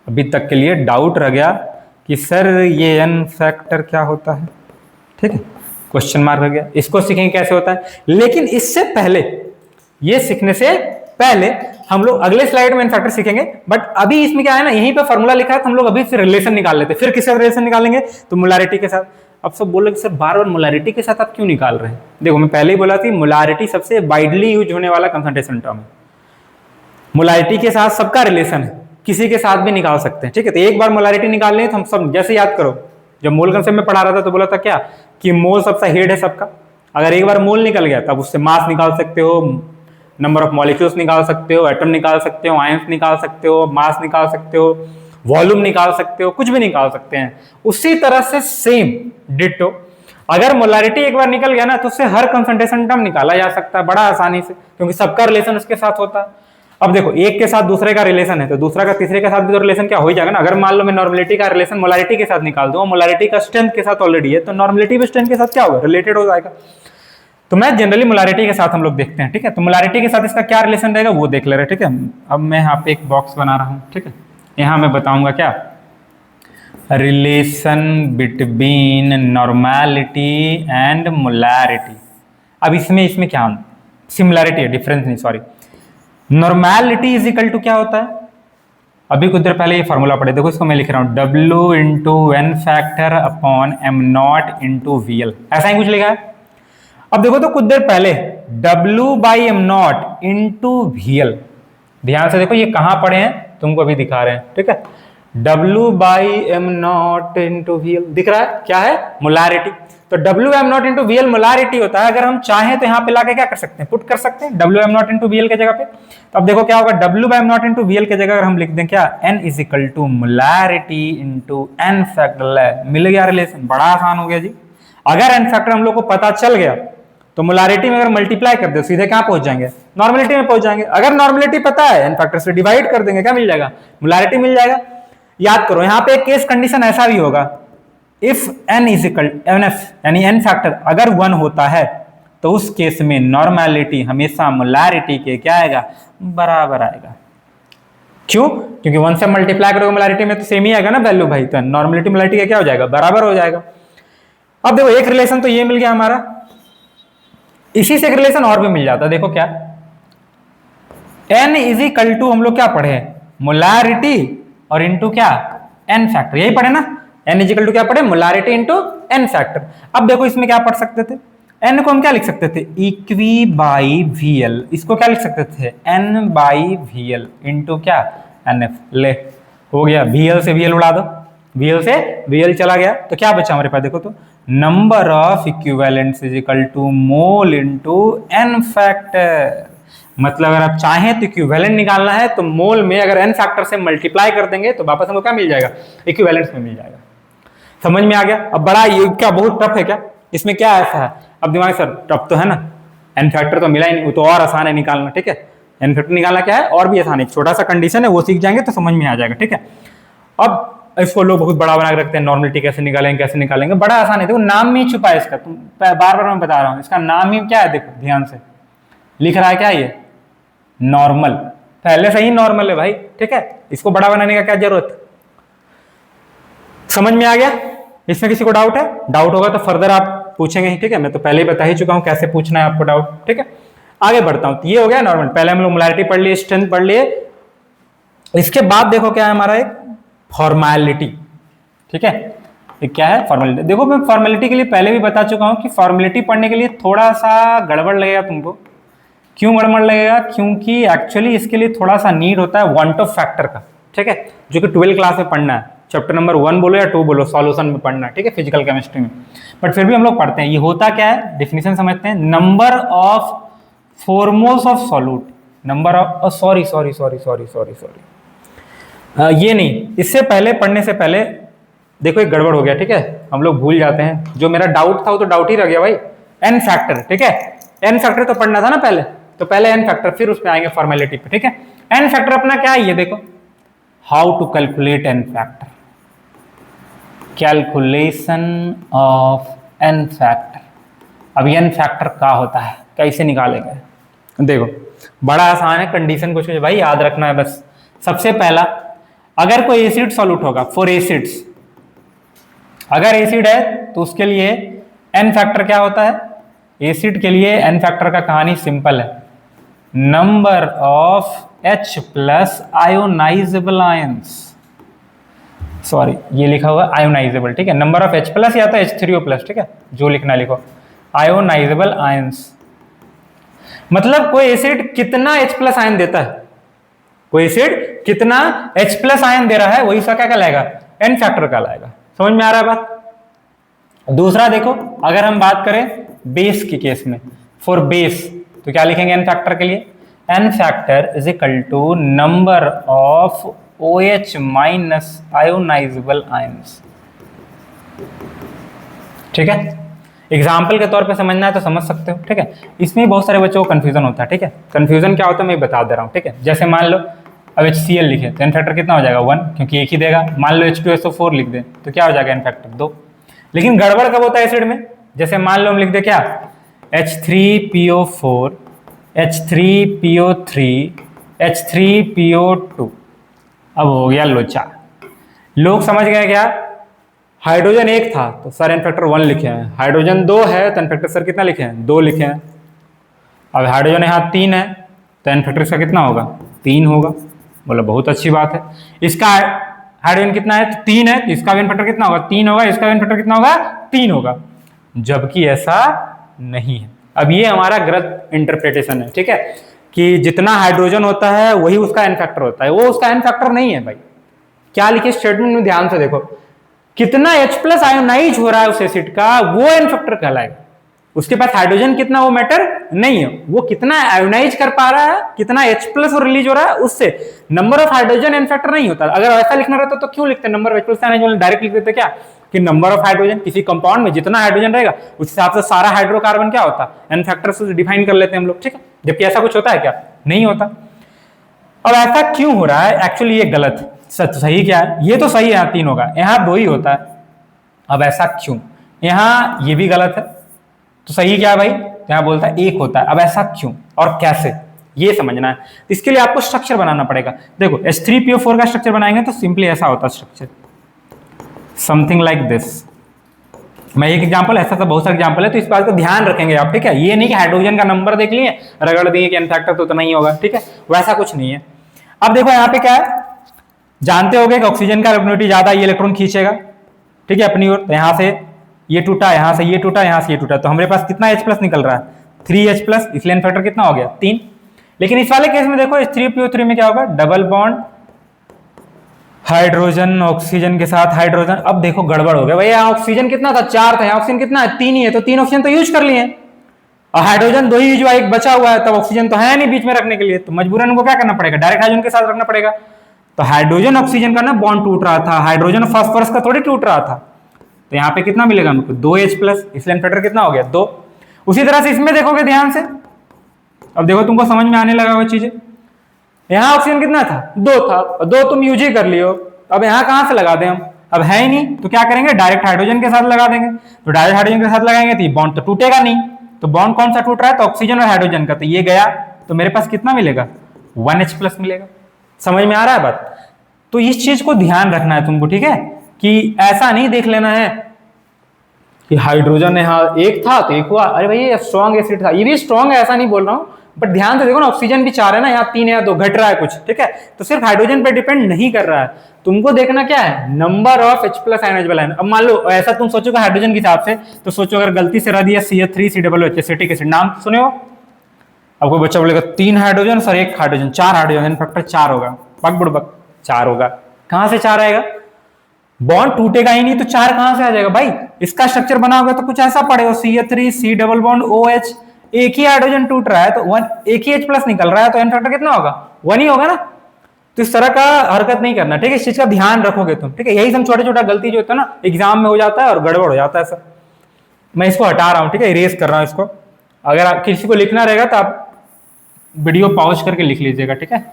अभी तक के लिए डाउट रह गया कि सर ये n फैक्टर क्या होता है, ठीक है, क्वेश्चन मार्क रह गया। इसको सीखेंगे कैसे होता है, लेकिन इससे पहले, ये सीखने से पहले हम लोग अगले स्लाइड में n फैक्टर सीखेंगे। बट अभी इसमें क्या है ना, यहीं पे फॉर्मूला लिखा है तो हम लोग अभी से रिलेशन निकाल लेते हैं। फिर किससे रिलेशन निकालेंगे, तो मोलारिटी के साथ। अब सब बोले सर बार बार मोलारिटी के साथ आप क्यों निकाल रहे हैं, देखो मैं पहले ही बोला थी मोलारिटी सबसे वाइडली यूज होने वाला कंसंट्रेशन टर्म है। मोलारिटी के साथ सबका रिलेशन है, किसी के साथ भी निकाल सकते हैं, ठीक है। तो एक बार मोलारिटी निकाल लें तो हम सब, जैसे याद करो जब मोल कंसेप्ट में पढ़ा रहा था तो बोला था क्या कि मोल सबसे हेड है सबका। अगर एक बार मोल निकल गया तब उससे मास निकाल सकते हो, नंबर ऑफ मॉलिक्यूल्स निकाल सकते हो, एटम निकाल सकते हो, आयंस निकाल सकते हो, मास निकाल सकते हो, वॉल्यूम निकाल सकते हो, कुछ भी निकाल सकते हैं। उसी तरह से सेम डिटो अगर मोलारिटी एक बार निकल गया ना तो उससे हर कंसंट्रेशन टर्म निकाला जा सकता है बड़ा आसानी से, क्योंकि सबका रिलेशन उसके साथ होता है। अब देखो एक के साथ दूसरे का रिलेशन है तो दूसरा का तीसरे के साथ भी तो रिलेशन क्या हो ही जाएगा ना। अगर मान लो मैं नॉर्मलिटी का रिलेशन मोलारिटी के साथ निकाल दूं, मोलारिटी का स्ट्रेंथ के साथ ऑलरेडी है, तो नॉर्मलिटी भी स्ट्रेंथ के साथ क्या होगा, रिलेटेड हो जाएगा। तो मैं जनरली मोलारिटी के साथ हम लोग देखते हैं, ठीक है। तो मोलारिटी के साथ इसका क्या रिलेशन रहेगा वो देख ले रहे, ठीक है। अब मैं यहाँ पे एक बॉक्स बना रहा हूँ, ठीक है, यहाँ मैं बताऊंगा क्या, relation between normality and molarity. अब इसमें क्या सिमिलैरिटी है, डिफरेंस नहीं, sorry. Normality is equal to क्या होता है, अभी कुछ देर पहले ये फॉर्मूला पढ़े, देखो इसको मैं लिख रहा हूँ W into n factor upon m not into VL, ऐसा ही कुछ लिखा है। अब देखो तो कुछ देर पहले W by M not into VL, ध्यान से देखो ये कहां पढ़े हैं, तुमको अभी दिखा रहे हैं, ठीक है। W by M not into VL दिख रहा है, क्या है, मोलारिटी। तो W M not into VL molarity होता है। अगर हम चाहें तो यहाँ पे लाके क्या कर सकते हैं, पुट कर सकते हैं W M not into VL के जगह पे। तो अब देखो क्या होगा, W by M not into VL के जगह अगर हम लिख दें क्या, N is equal to molarity into N factor, मिल गया रिलेशन, बड़ा आसान हो गया जी। अगर N फैक्टर हम लोग को पता चल गया तो मोलारिटी में अगर मल्टीप्लाई कर दो सीधे कहां पहुंच जाएंगे, नॉर्मलिटी में पहुंच जाएंगे। अगर नॉर्मलिटी पता है N फैक्टर से डिवाइड कर देंगे क्या मिल जाएगा, मोलारिटी मिल जाएगा। याद करो यहाँ पे एक केस कंडीशन ऐसा भी होगा, if n is equal NF यानी n फैक्टर अगर 1 होता है तो उस केस में नॉर्मलिटी हमेशा मोलारिटी के क्या आएगा, बराबर आएगा। क्यों, क्योंकि 1 से मल्टीप्लाई करोगे मोलारिटी में तो सेम ही आएगा ना वैल्यू भाई, तो नॉर्मलिटी मोलारिटी का क्या हो जाएगा, बराबर हो जाएगा। अब देखो एक रिलेशन तो ये मिल गया हमारा, इसी से एक रिलेशन और भी मिल जाता है, देखो क्या, n इज इक्वल टू हम लोग क्या पढ़े, मोलारिटी और इनटू क्या, n फैक्टर, यही पढ़े ना, n इजिकल टू क्या पढ़े, मोलारिटी इंटू n फैक्टर। अब देखो इसमें क्या पढ़ सकते थे, n को हम क्या लिख सकते थे, इक्वी बाई VL, इसको क्या लिख सकते थे, n बाई VL इंटू क्या, NF। ले हो गया, VL से VL उड़ा दो, VL से VL चला गया, तो क्या बचा हमारे पास, देखो तो number of equivalents is equal to mole into n factor. मतलब अगर आप चाहें तो इक्विवेलेंट निकालना है तो मोल में अगर n फैक्टर से मल्टीप्लाई कर देंगे तो वापस हमको क्या मिल जाएगा, इक्विवेलेंट्स में मिल जाएगा। समझ में आ गया। अब बड़ा ये क्या बहुत टफ है क्या, इसमें क्या ऐसा है, अब दिमाग सर टफ तो है ना, n फैक्टर तो मिला ही नहीं, वो तो और आसान है निकालना, ठीक है। n फैक्टर निकालना क्या है, और भी आसान है, एक छोटा सा कंडीशन है, वो सीख जाएंगे तो समझ में आ जाएगा, ठीक है। अब इसको लोग बहुत बड़ा बना के रखते हैं, नॉर्मलिटी कैसे निकालेंगे, बड़ा आसान है, देखो नाम में ही छुपा है इसका, तुम बार बार मैं बता रहा हूँ, इसका नाम ही क्या है, देखो ध्यान से लिख रहा है क्या ये, नॉर्मल, पहले से ही नॉर्मल है भाई, ठीक है, इसको बड़ा बनाने का क्या जरूरत। समझ में आ गया। इसमें किसी को डाउट है, डाउट होगा तो फर्दर आप पूछेंगे ही, ठीक है, मैं तो पहले ही बता ही चुका हूं कैसे पूछना है आपको डाउट, ठीक है। आगे बढ़ता हूं, तो ये हो गया नॉर्मल, पहले हम लोग मोलारिटी पढ़ लिए, स्ट्रेंथ पढ़ लिए, इसके बाद देखो क्या है हमारा एक फॉर्मेलिटी, ठीक है। ये क्या है, फॉर्मेलिटी। देखो मैं फॉर्मेलिटी के लिए पहले भी बता चुका हूं कि फॉर्मेलिटी पढ़ने के लिए थोड़ा सा गड़बड़ लगेगा तुमको। क्यों गड़बड़ लगेगा, क्योंकि एक्चुअली इसके लिए थोड़ा सा नीड होता है वांट ऑफ फैक्टर का, ठीक है, जो कि 12 क्लास में पढ़ना है, चैप्टर नंबर 1 बोलो या 2 बोलो, सॉल्यूशन में पढ़ना है, ठीक है, फिजिकल केमिस्ट्री में। बट फिर भी हम लोग पढ़ते हैं। ये होता क्या है, डेफिनेशन समझते हैं, number of formulas of solute, number of sorry, ये नहीं, इससे पहले पढ़ने से पहले देखो एक गड़बड़ हो गया, ठीक है, हम लोग भूल जाते हैं, जो मेरा डाउट था वो तो डाउट ही रह गया भाई, एन फैक्टर, ठीक है, एन फैक्टर तो पढ़ना था ना पहले, तो पहले एन फैक्टर, फिर उसमें आएंगे फॉर्मेलिटी पे, ठीक है। एन फैक्टर अपना क्या है, ये देखो, how to calculate N factor, calculation of N factor. अब एन फैक्टर क्या होता है, कैसे निकालेंगे, देखो बड़ा आसान है, कंडीशन कुछ भाई याद रखना है बस। सबसे पहला, अगर कोई एसिड सॉल्यूट होगा, फॉर एसिड्स, अगर एसिड है तो उसके लिए एन फैक्टर क्या होता है, एसिड के लिए एन फैक्टर का कहानी सिंपल है, number of H plus ionisable ions, sorry ये लिखा हुआ आयोनाइजेबल, ठीक है, नंबर ऑफ H प्लस या तो H3O प्लस, ठीक है, जो लिखना लिखो, आयोनाइजेबल आयंस। मतलब कोई एसिड कितना H प्लस आयन देता है, कोई एसिड कितना H प्लस आयन दे रहा है, वही उसका क्या कहलाएगा, एन फैक्टर कहलाएगा। समझ में आ रहा है बात। दूसरा देखो, अगर हम बात करें बेस के केस में, फॉर बेस, तो क्या लिखेंगे एन फैक्टर के लिए, N factor is equal to number of OH minus ionizable ions, ठीक है। एग्जाम्पल के तौर पे समझना है तो समझ सकते हो, ठीक है। इसमें बहुत सारे बच्चों को कंफ्यूजन होता है, ठीक है, कंफ्यूजन क्या होता है मैं बता दे रहा हूँ, ठीक है। जैसे मान लो अब HCl लिखे तो एन फैक्टर कितना हो जाएगा 1, क्योंकि एक ही देगा। मान लो H2SO4 लिख दे तो क्या हो जाएगा एन फैक्टर 2। लेकिन गड़बड़ कब होता है एसिड में, जैसे मान लो हम लिख दे क्या, H3PO4 H3PO3 H3PO2, अब हो गया लोचा। लोग समझ गए क्या, हाइड्रोजन एक था तो सर एन फैक्टर 1 लिखे हैं, हाइड्रोजन 2 है तो एन फैक्टर सर कितना लिखे हैं, 2 लिखे हैं। अब हाइड्रोजन यहाँ 3 है तो एन फैक्टर इसका कितना होगा, 3 होगा। बोला बहुत अच्छी बात है। इसका हाइड्रोजन कितना है, तो 3 है, तो इसका एन फैक्टर कितना होगा, 3 होगा, इसका एन फैक्टर कितना होगा, 3 होगा, जबकि ऐसा नहीं है। अब ये हमारा गलत इंटरप्रिटेशन है, ठीक है, कि जितना हाइड्रोजन होता है वही उसका एन फैक्टर होता है, वो उसका एन फैक्टर नहीं है भाई। क्या लिखे स्टेटमेंट में, ध्यान से देखो, कितना H प्लस आयोनाइज हो रहा है उस एसिड का, वो एन फैक्टर कहलाएगा। उसके पास हाइड्रोजन कितना वो मैटर नहीं है, वो कितना आयोनाइज कर पा रहा है, कितना H प्लस रिलीज हो रहा है, उससे number of hydrogen N factor नहीं होता। अगर ऐसा लिखना रहता तो क्यों लिखते number of H plus ionize, direct लिख देते क्या कि नंबर ऑफ हाइड्रोजन, किसी कंपाउंड में जितना हाइड्रोजन रहेगा उस हिसाब से सारा हाइड्रोकार्बन क्या होता है, एन फैक्टर से डिफाइन कर लेते हैं हम लोग, ठीक है। जबकि ऐसा कुछ होता है क्या, नहीं होता। अब ऐसा क्यों हो रहा है, एक्चुअली ये गलत, सही क्या है, ये तो सही है, यहाँ 3 होगा, यहाँ 2 ही होता है। अब ऐसा क्यों, यहाँ ये भी गलत है, तो सही क्या है भाई, तो यहाँ बोलता है 1 होता है। अब ऐसा क्यों और कैसे, ये समझना है। इसके लिए आपको स्ट्रक्चर बनाना पड़ेगा। देखो H3PO4 का स्ट्रक्चर बनाएंगे तो सिंपली ऐसा होता है स्ट्रक्चर, समथिंग लाइक दिस। मैं एक एग्जांपल, ऐसा तो बहुत सारे एग्जांपल है, तो इस बात को ध्यान रखेंगे आप, ठीक है। ये नहीं कि हाइड्रोजन का नंबर देख लिए रगड़ दिए कि एन फैक्टर तो उतना ही होगा, ठीक है, वैसा कुछ नहीं है। अब देखो यहाँ पे क्या है, जानते होगे कि ऑक्सीजन का इलेक्ट्रॉनिटी ज्यादा, ये इलेक्ट्रॉन खींचेगा, ठीक है, अपनी ओर। तो यहाँ से ये टूटा, यहाँ से ये टूटा, यहाँ से ये टूटा, तो हमारे पास कितना H प्लस निकल रहा है? 3H+। इसलिए एन फैक्टर कितना हो गया? 3। लेकिन इस वाले केस में देखो H3PO3 में क्या होगा? डबल बॉन्ड हाइड्रोजन ऑक्सीजन के साथ हाइड्रोजन। अब देखो गड़बड़ हो गया भाई, यहाँ ऑक्सीजन कितना था? 4 था, यहाँ ऑक्सीजन कितना है? 3 ही है, तो 3 ऑक्सीजन तो यूज कर लिए, और हाइड्रोजन 2 ही यूज हुआ, एक बचा हुआ है, तब ऑक्सीजन तो है नहीं बीच में रखने के लिए, तो मजबूरन उनको क्या करना पड़ेगा? डायरेक्ट हाइड्रोजन के साथ रखना पड़ेगा। तो हाइड्रोजन ऑक्सीजन का ना बॉन्ड टूट रहा था, हाइड्रोजन फास्फोरस का थोड़ी टूट रहा था। तो यहाँ पे कितना मिलेगा हमको? 2H+। इसलिए एन फैक्टर कितना हो गया? 2। उसी तरह से इसमें देखोगे ध्यान से, अब देखो तुमको समझ में आने लगा वो चीजें। यहाँ ऑक्सीजन कितना था? 2 था, 2 तुम यूज ही कर लियो। अब यहाँ कहां से लगा दें हम? अब है ही नहीं, तो क्या करेंगे? डायरेक्ट हाइड्रोजन के साथ लगा देंगे। तो डायरेक्ट हाइड्रोजन के साथ लगाएंगे तो ये बॉन्ड तो टूटेगा नहीं। तो बॉन्ड कौन सा टूट रहा है? तो ऑक्सीजन और हाइड्रोजन का। तो ये गया, तो मेरे पास कितना मिलेगा? 1H+ मिलेगा। समझ में आ रहा है बात? तो इस चीज को ध्यान रखना है तुमको, ठीक है, कि ऐसा नहीं देख लेना है कि हाइड्रोजन यहाँ एक था तो एक हुआ, अरे भाई ये स्ट्रॉन्ग एसिड था, ये भी स्ट्रॉन्ग है, ऐसा नहीं बोल रहा हूँ, बट ध्यान से देखो ना, ऑक्सीजन भी 4 है ना, यहाँ 3 है या 2, घट रहा है कुछ, ठीक है। तो सिर्फ हाइड्रोजन पे डिपेंड नहीं कर रहा है, तुमको देखना क्या है? Number of H+ ionizable ion. अब मान लो ऐसा तुम सोचोगे हाइड्रोजन के हिसाब से, तो सोचो अगर गलती से रह दिया CH3COOH एसिटिक एसिड, नाम सुने हो? अब कोई बच्चा बोलेगा 3 hydrogen sir 1 hydrogen, 4 hydrogen, factor 4 होगा। बक बुड़बक 4 होगा। कहां से 4 आएगा? बॉन्ड टूटेगा ही नहीं तो 4 कहां से आ जाएगा भाई? इसका स्ट्रक्चर बना होगा तो कुछ ऐसा पड़ेगा, CH3 C double bond OH, एक ही हाइड्रोजन टूट रहा है तो 1, एक ही H+ निकल रहा है, तो एन फैक्टर कितना होगा? 1 ही होगा ना। तो इस तरह का हरकत नहीं करना, ठीक है, इस चीज का ध्यान रखोगे तुम, ठीक है। यही सब छोटा छोटा गलती जो होता है ना एग्जाम में हो जाता है और गड़बड़ हो जाता है सर। मैं इसको हटा रहा हूं, ठीक है, इरेज कर रहा हूं इसको। अगर आप किसी को लिखना रहेगा तो आप वीडियो पॉज करके लिख लीजिएगा, ठीक है।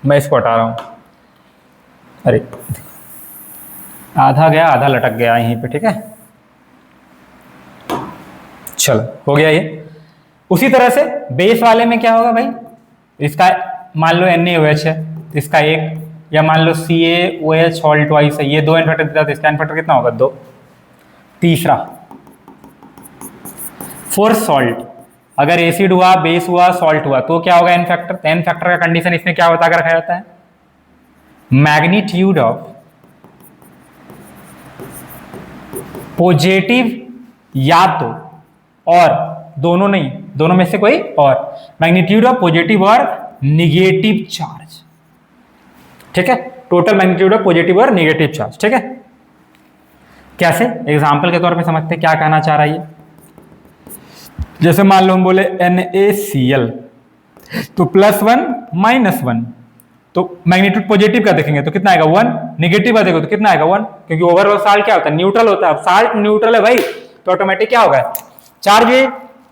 मैं इसको हटा रहा हूं। अरे आधा गया आधा लटक गया यहीं पे, ठीक है। चलो हो गया ये। उसी तरह से बेस वाले में क्या होगा भाई? इसका मान लो NaOH है, इसका 1, या मान लो CaOH होल ट्वाइस है, ये 2 एन फैक्टर देता है, तो इसका एन फैक्टर कितना होगा? 2। तीसरा फॉर सॉल्ट, अगर एसिड हुआ, बेस हुआ, सॉल्ट हुआ, तो क्या होगा? N factor. एन फैक्टर का कंडीशन इसमें क्या बता कर रखा जाता है? मैग्नीट्यूड ऑफ पॉजिटिव, या तो और दोनों नहीं, दोनों में से कोई और, मैग्नीट्यूड ऑफ पॉजिटिव और निगेटिव चार्ज, ठीक है। टोटल मैग्नीट्यूड ऑफ पॉजिटिव और निगेटिव चार्ज, ठीक है। कैसे? एग्जांपल के तौर पे समझते हैं क्या कहना चाह रहा है ये। जैसे मान लो हम बोले NaCl, तो +1 -1, तो मैग्नीट्यूड पॉजिटिव का देखेंगे तो कितना आएगा? 1। निगेटिव का देखो तो कितना आएगा? 1, क्योंकि ओवरऑल साल्ट क्या होता है? न्यूट्रल होता है। अब साल्ट न्यूट्रल है भाई, तो ऑटोमेटिक क्या होगा? चार्ज भी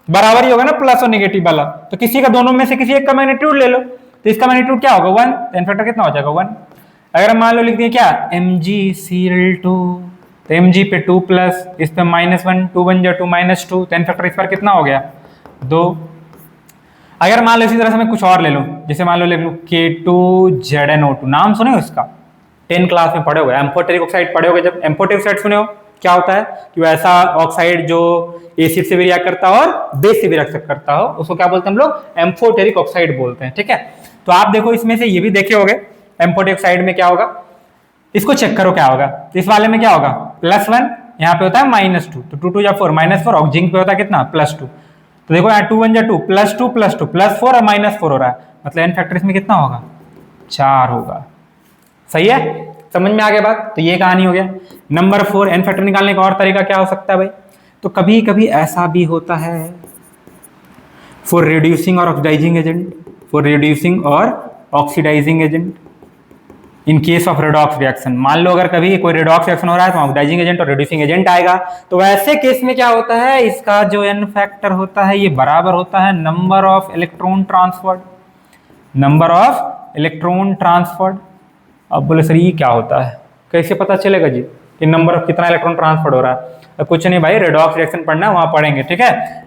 बराबर ही होगा ना, प्लस और निगेटिव वाला। तो किसी का, दोनों में से किसी एक का मैग्नीट्यूड ले लो, तो इसका मैग्नीट्यूड क्या होगा? 1। तो एन फैक्टर कितना हो जाएगा? 1। अगर हम मान लो लिख दिए क्या? MgCl2, तो Mg पे 2+, इस पे -1, 2 बन जाए 2 -2, तो एन फैक्टर इस पर कितना हो गया? 2। अगर मान लो इसी तरह से मैं कुछ और ले लूं, जैसे मान लो ले लूं K2ZnO2, नाम सुने हो इसका? 10 क्लास में पढ़े हुए, एम्फोटेरिक ऑक्साइड पढ़े होगे। जब एम्फोटेरिक ऑक्साइड सुने हो, क्या होता है कि वो ऐसा ऑक्साइड जो एसिड से भी रिएक्ट करता हो और बेस से भी रिएक्ट करता हो, उसको क्या बोलते हैं हम लोग? एम्फोटेरिक ऑक्साइड बोलते हैं, ठीक है। तो आप देखो इसमें से ये भी देखे होगे, एम्फोटेरिक ऑक्साइड में क्या होगा, इसको चेक करो क्या होगा। तो इस वाले में क्या होगा? +1, यहाँ पे होता है -2, तो 2 2 या 4, -4, और जिंक पे होता है कितना? +2। तो देखो यहाँ 2 1 जा 2, +2 +2 +4 और -4 हो रहा है, मतलब एन फैक्टर इसमें कितना होगा? 4 होगा। सही है, समझ में आ गया बात? तो ये कहानी हो गया। नंबर 4, एन फैक्टर निकालने का और तरीका क्या हो सकता है भाई? तो कभी कभी ऐसा भी होता है, फॉर रिड्यूसिंग और ऑक्सीडाइजिंग एजेंट, फॉर रिड्यूसिंग और oxidizing agent in case of redox reaction. मान लो अगर कभी कोई रेडॉक्स रिएक्शन हो रहा है तो ऑक्सीडाइजिंग एजेंट और रिड्यूसिंग एजेंट आएगा, तो वैसे केस में क्या होता है? इसका जो एन फैक्टर होता है ये बराबर होता है number of electron transferred, number of electron transferred. अब बोले सर ये क्या होता है, कैसे पता चलेगा जी कि नंबर ऑफ कितना इलेक्ट्रॉन ट्रांसफर्ड हो रहा है? अब कुछ नहीं भाई, रेडॉक्स रिएक्शन पढ़ना है, वहां पढ़ेंगे, ठीक है।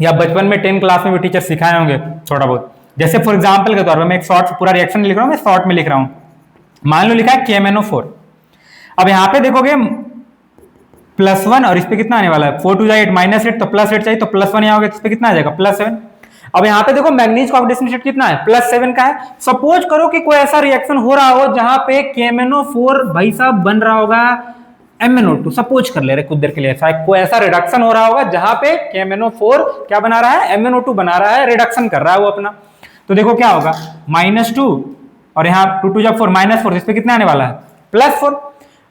या बचपन में 10 क्लास में भी टीचर सिखाए होंगे थोड़ा बहुत। जैसे फॉर एग्जांपल के तौर पे मैं एक शॉर्ट पूरा रिएक्शन लिख रहा हूं, मैं शॉर्ट में लिख रहा हूं। मान लो लिखा है KMnO4। अब यहां पे देखोगे +1 और इस पे कितना आने वाला है? 4 2 8 -8, तो +8 चाहिए, तो +1 यहाँ होगा, इस पे कितना आ जाएगा? +7। अब यहाँ पे देखो मैग्नीज का ऑक्सीडेशन स्टेट कितना है, +7 का है। सपोज करो कि कोई ऐसा रिएक्शन हो रहा हो जहां पे KMnO4 भाई साहब बन रहा होगा MnO2, सपोज कर ले रहे कुछ देर के लिए, कोई ऐसा रिडक्शन हो रहा होगा जहां पे KMnO4 क्या बना रहा है, MnO2 बना रहा है, रिडक्शन कर रहा है वो अपना। तो देखो क्या होगा, -2 और यहाँ 2 2 जब 4 -4, इस पे कितना आने वाला है, +4।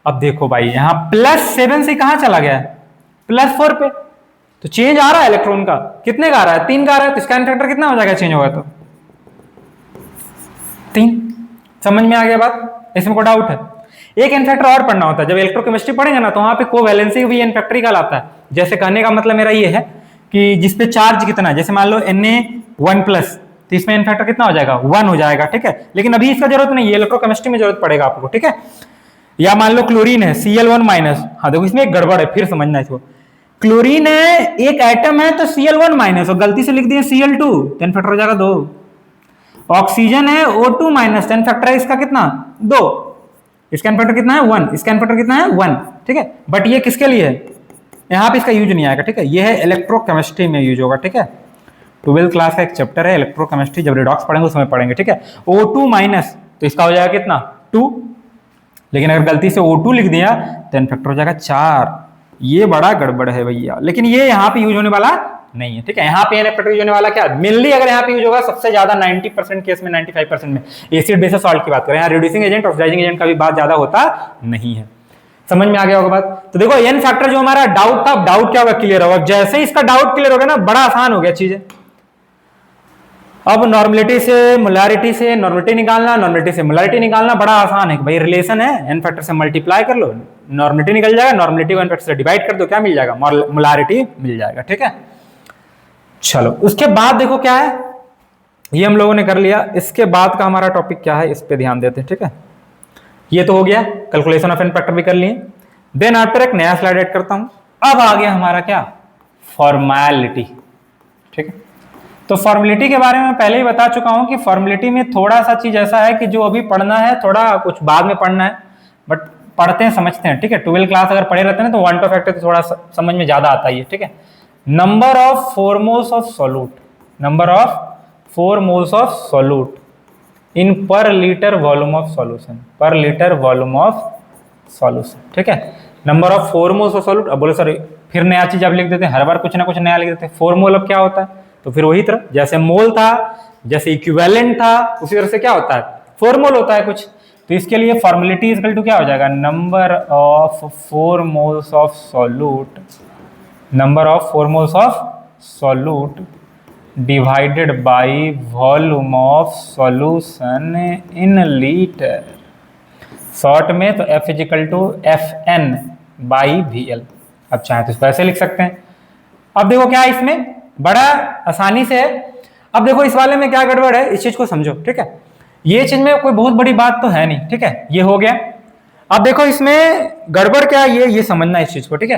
अब देखो भाई यहाँ +7 से कहां चला गया है, +4 पे, तो चेंज आ रहा है इलेक्ट्रॉन का, कितने का आ रहा है, 3 का आ रहा है, तो इसका फैक्टर कितना हो जाएगा चेंज होगा तो 3। समझ में आ गया बात, इसमें कोई डाउट है। एक एन फैक्टर और पढ़ना होता है, जब इलेक्ट्रोकेमिस्ट्री पढ़ेंगे ना तो वहां पे कोवैलेंसी भी एन फैक्टर ही कहलाता है। जैसे कहने का मतलब मेरा ये है कि जिसपे चार्ज कितना है, जैसे मान लो Na1+, तो इसमें एन फैक्टर कितना हो जाएगा, 1 हो जाएगा, ठीक है। लेकिन अभी इसका जरूरत नहीं है, इलेक्ट्रोकेमिस्ट्री में जरूरत पड़ेगा आपको, ठीक है। या मान लो क्लोरीन है Cl1-, हाँ देखो इसमें एक गड़बड़ है, फिर समझना इसको। क्लोरीन है, एक एटम है तो Cl1- और गलती से लिख दिए Cl2, तो एन फैक्टर हो जाएगा 2। ऑक्सीजन है O2-, एन फैक्टर है इसका कितना, 2, इसका एन फैक्टर कितना है 1, इसका एन फैक्टर कितना है 1, ठीक है। बट ये किसके लिए है, यहाँ पे इसका यूज नहीं आएगा, ठीक है। ये है इलेक्ट्रोकेमिस्ट्री में यूज होगा, ठीक है। 12th क्लास का एक चैप्टर है इलेक्ट्रोकेमिस्ट्री, जब रिडॉक्स पढ़ेंगे उसमें पढ़ेंगे, ठीक है। O2-, तो इसका हो जाएगा कितना 2, लेकिन अगर गलती से O2 लिख दिया तो एन फैक्टर हो जाएगा 4। ये बड़ा गड़बड़ है भैया, लेकिन ये यहाँ पे यूज होने वाला नहीं है, ठीक है। यहाँ पे एन फैक्टर यूज होने वाला क्या, मेनली अगर यहाँ पे यूज होगा सबसे ज्यादा 90% केस में, 95% में एसिड बेसिस सॉल्ट की बात करें, यहाँ रिड्यूसिंग एजेंट, ऑक्सीडाइजिंग एजेंट का भी बात ज्यादा होता नहीं है। समझ में आ गया होगा बात। तो देखो एन फैक्टर जो हमारा डाउट था, डाउट क्या होगा, क्लियर होगा। जैसे ही इसका डाउट क्लियर हो गया ना, बड़ा आसान हो गया चीजें। अब नॉर्मलिटी से मोलारिटी से नॉर्मलिटी निकालना, नॉर्मलिटी से मोलारिटी निकालना बड़ा आसान है। भाई रिलेशन है, एन फैक्टर से मल्टीप्लाई कर लो, नॉर्मलिटी निकल जाएगा, नॉर्मलिटी को एन फैक्टर से डिवाइड कर दो, क्या मिल जाएगा, मोलारिटी मिल जाएगा, ठीक है। चलो उसके बाद देखो क्या है, ये हम लोगों ने कर लिया। इसके बाद का हमारा टॉपिक क्या है, इस पे ध्यान देते हैं, ठीक है। ये तो हो गया, कैलकुलेशन ऑफ एन फैक्टर भी कर लिए। देन आफ्टर एक नया स्लाइड ऐड करता हूं। अब आ गया हमारा क्या, फॉर्मेलिटी, ठीक है। तो फॉर्मेलिटी के बारे में पहले ही बता चुका हूं कि फॉर्मेलिटी में थोड़ा सा चीज ऐसा है कि जो अभी पढ़ना है, थोड़ा कुछ बाद में पढ़ना है, बट पढ़ते हैं समझते हैं, ठीक है। 12th क्लास अगर पढ़े रहते हैं तो 1 to फैक्टर तो थोड़ा समझ में ज्यादा आता ही है, ठीक है। Number of 4 moles of solute, number of 4 moles of solute इन पर लीटर वॉल्यूम ऑफ सॉल्यूशन, पर लीटर वॉल्यूम ऑफ सॉल्यूशन, ठीक है। Number of 4 moles of solute. अब बोलो सर फिर नया चीज अब लिख देते हैं, हर बार कुछ ना कुछ नया लिख देते हैं। 4 मोल अब क्या होता है, तो फिर वही तरह जैसे मोल था, जैसे इक्विवेलेंट था, उसी तरह से क्या होता है, 4 मोल होता है कुछ। तो इसके लिए फॉर्मेलिटी इक्वल टू क्या हो जाएगा, number of 4 moles of solute, number of 4 moles of solute divided by volume of solution in litre. Short में तो F इजिकल टू FN/VL। अब चाहे तो इसको ऐसे लिख सकते हैं। अब देखो क्या है इसमें, बड़ा आसानी से है। अब देखो इस वाले में क्या गड़बड़ है, इस चीज को समझो, ठीक है। ये चीज में कोई बहुत बड़ी बात तो है नहीं, ठीक है, ये हो गया। अब देखो इसमें गड़बड़ क्या है, ये समझना इस चीज को, ठीक है।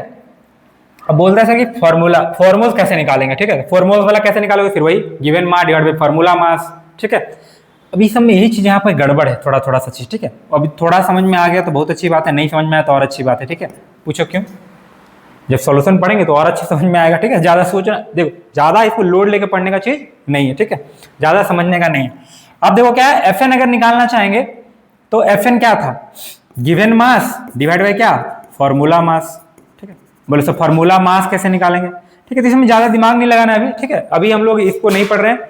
अब बोलते हैं कि फॉर्मूल्स कैसे निकालेंगे, ठीक है। फॉर्मूल्स वाला कैसे निकालोगे, फिर वही given mass divide by formula mass, ठीक है। अभी सब में यही चीज यहाँ पर गड़बड़ है, थोड़ा थोड़ा सा चीज, ठीक है। अभी थोड़ा समझ में आ गया तो बहुत अच्छी बात है, नहीं समझ में आया तो और अच्छी बात है, ठीक है। पूछो क्यों, जब सॉल्यूशन पढ़ेंगे तो और अच्छे समझ में आएगा, ठीक है। ज्यादा सोचना, देखो ज्यादा इसको लोड लेके पढ़ने का चीज नहीं है, ठीक है, ज्यादा समझने का नहीं है। अब देखो क्या है, FN अगर निकालना चाहेंगे तो FN क्या था, गिवन मास डिवाइड बाय क्या, फॉर्मूला मास, ठीक है। बोले सर फॉर्मूला मास कैसे निकालेंगे, ठीक है। तो इसमें ज्यादा दिमाग नहीं लगाना है अभी, ठीक है। अभी हम लोग इसको नहीं पढ़ रहे हैं,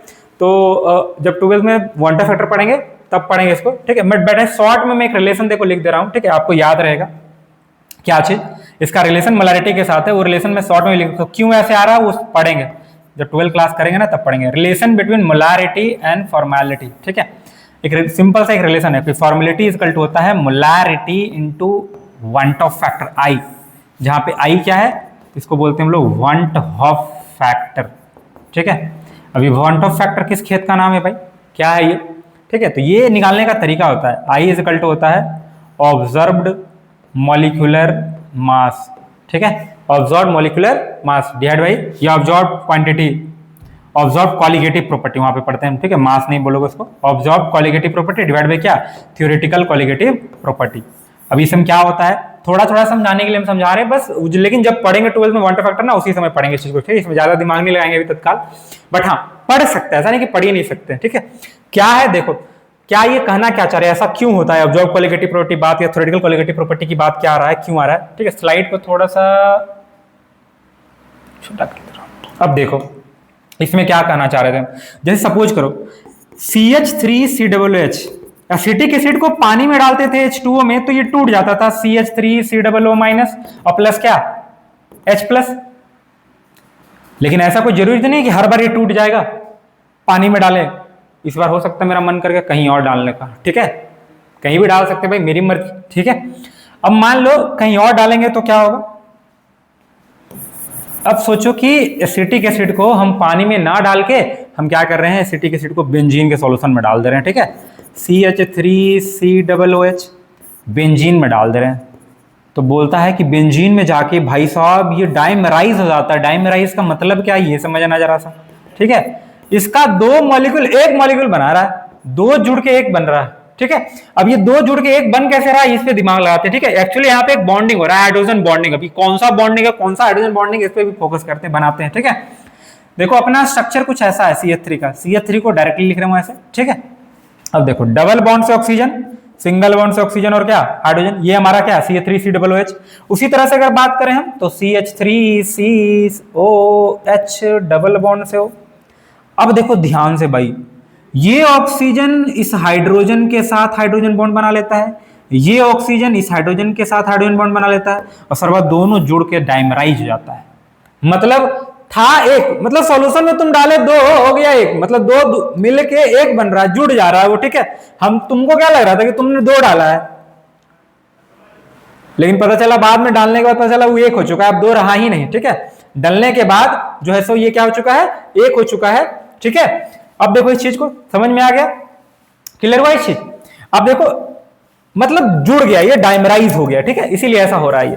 तो जब 12th में 1 to फैक्टर पढ़ेंगे तब पढ़ेंगे इसको, ठीक है। बट बेटा शॉर्ट में मैं एक रिलेशन देखो लिख दे रहा हूँ, ठीक है, आपको याद रहेगा क्या चीज, इसका रिलेशन मोलारिटी के साथ है। वो रिलेशन में शॉर्ट में लिखो, क्यों ऐसे आ रहा है वो पढ़ेंगे जब 12th क्लास करेंगे ना तब पढ़ेंगे। Relation between molarity and formality, ठीक है। एक सिंपल सा एक रिलेशन है, फॉर्मेलिटी इक्वल टू होता है molarity into 1 to factor I, जहां पे I क्या है, इसको बोलते हैं हम लोग 1 to फैक्टर, ठीक है। अभी 1 to फैक्टर किस खेत का नाम है भाई, क्या है ये, ठीक है। तो ये निकालने का तरीका होता है, I इज इक्वल टू होता है ऑब्जर्व्ड मॉलिक्यूलर मास, ठीक है। Observed molecular mass divide by ये observed quantity, observed qualitative property वहां पे पढ़ते हैं, ठीक है, मास नहीं बोलोगे उसको, observed qualitative property divide by क्या, थ्योरेटिकल क्वालिटेटिव प्रॉपर्टी। अभी इसमें क्या होता है, थोड़ा थोड़ा समझाने के लिए हम समझा रहे हैं बस, लेकिन जब पढ़ेंगे 12th में वांटर फैक्टर ना उसी समय पढ़ेंगे इस चीज को, ठीक है, इसमें ज्यादा दिमाग नहीं लगाएंगे अभी तत्काल, बट हाँ पढ़ सकते हैं, ऐसा नहीं कि पढ़ ही नहीं सकते, ठीक है। क्या है देखो, क्या ये कहना क्या चाह रहे हैं, ऐसा क्यों होता है, ऑब्जर्व कोलिगेटिव प्रॉपर्टी बात या थ्योरेटिकल कोलिगेटिव प्रॉपर्टी की बात क्या आ रहा है, क्यों आ रहा है, ठीक है। स्लाइड को थोड़ा सा छोटा कर दे रहा हूं। अब देखो इसमें क्या कहना चाह रहे थे, जैसे सपोज करो CH3COOH, एसिटिक एसिड को पानी में डालते थे H2O में तो ये टूट जाता था CH3COO माइनस और प्लस क्या H+। लेकिन ऐसा कोई जरूरी तो नहीं कि हर बार ये टूट जाएगा पानी में डाले, इस बार हो सकता है मेरा मन करके कहीं और डालने का, ठीक है, कहीं भी डाल सकते भाई, मेरी मर्जी, ठीक है। अब मान लो कहीं और डालेंगे तो क्या होगा, अब सोचो कि एसिटिक एसिड को हम पानी में ना डाल के हम क्या कर रहे हैं, एसिटिक एसिड को बेंजीन के सॉल्यूशन में डाल दे रहे हैं, ठीक है, CH3COOH बेंजीन में डाल दे रहे हैं, तो बोलता है कि बेंजीन में जाके भाई साहब ये डाइमराइज हो जाता है। डाइमराइज का मतलब क्या है ये समझना जरा सा, ठीक है। इसका दो मॉलिक्यूल एक मॉलिक्यूल बना रहा है, दो जुड़ के एक बन रहा है, ठीक है। अब ये दो जुड़ के एक बन कैसे रहा है इस पे दिमाग लगाते हैं, ठीक है। एक्चुअली यहाँ पे एक बॉन्डिंग हो रहा है, हाइड्रोजन बॉन्डिंग। अभी कौन सा बॉन्डिंग है, कौन सा हाइड्रोजन बॉन्डिंग, इस पे भी फोकस करते हैं, बनाते हैं, ठीक है। देखो अपना स्ट्रक्चर कुछ ऐसा है CH3 का, CH3 को डायरेक्टली लिख रहे हूं ऐसे, ठीक है। अब देखो डबल बॉन्ड से ऑक्सीजन, सिंगल बॉन्ड से ऑक्सीजन और क्या हाइड्रोजन, ये हमारा क्या CH3COOH। उसी तरह से अगर बात करें हम तो CH3COH डबल बॉन्ड से हो। अब देखो ध्यान से भाई, ये ऑक्सीजन इस हाइड्रोजन के साथ हाइड्रोजन बॉन्ड बना लेता है, ये ऑक्सीजन इस हाइड्रोजन के साथ हाइड्रोजन बॉन्ड बना लेता है और सर्वा दोनों जुड़ के डाइमराइज हो जाता है। मतलब था एक, मतलब सॉल्यूशन में तुम डाले दो हो गया एक, मतलब दो मिल के एक बन रहा है, जुड़ जा रहा है वो, ठीक है। हम तुमको क्या लग रहा था कि तुमने दो डाला है, लेकिन पता चला बाद में डालने के बाद पता चला वो एक हो चुका है, अब दो रहा ही नहीं, ठीक है। डलने के बाद जो है सो ये क्या हो चुका है, एक हो चुका है, ठीक है। अब देखो इस चीज को समझ में आ गया, क्लियर हुआ इस चीज। अब देखो मतलब जुड़ गया, ये डाइमराइज हो गया, ठीक है, इसीलिए ऐसा हो रहा है ये।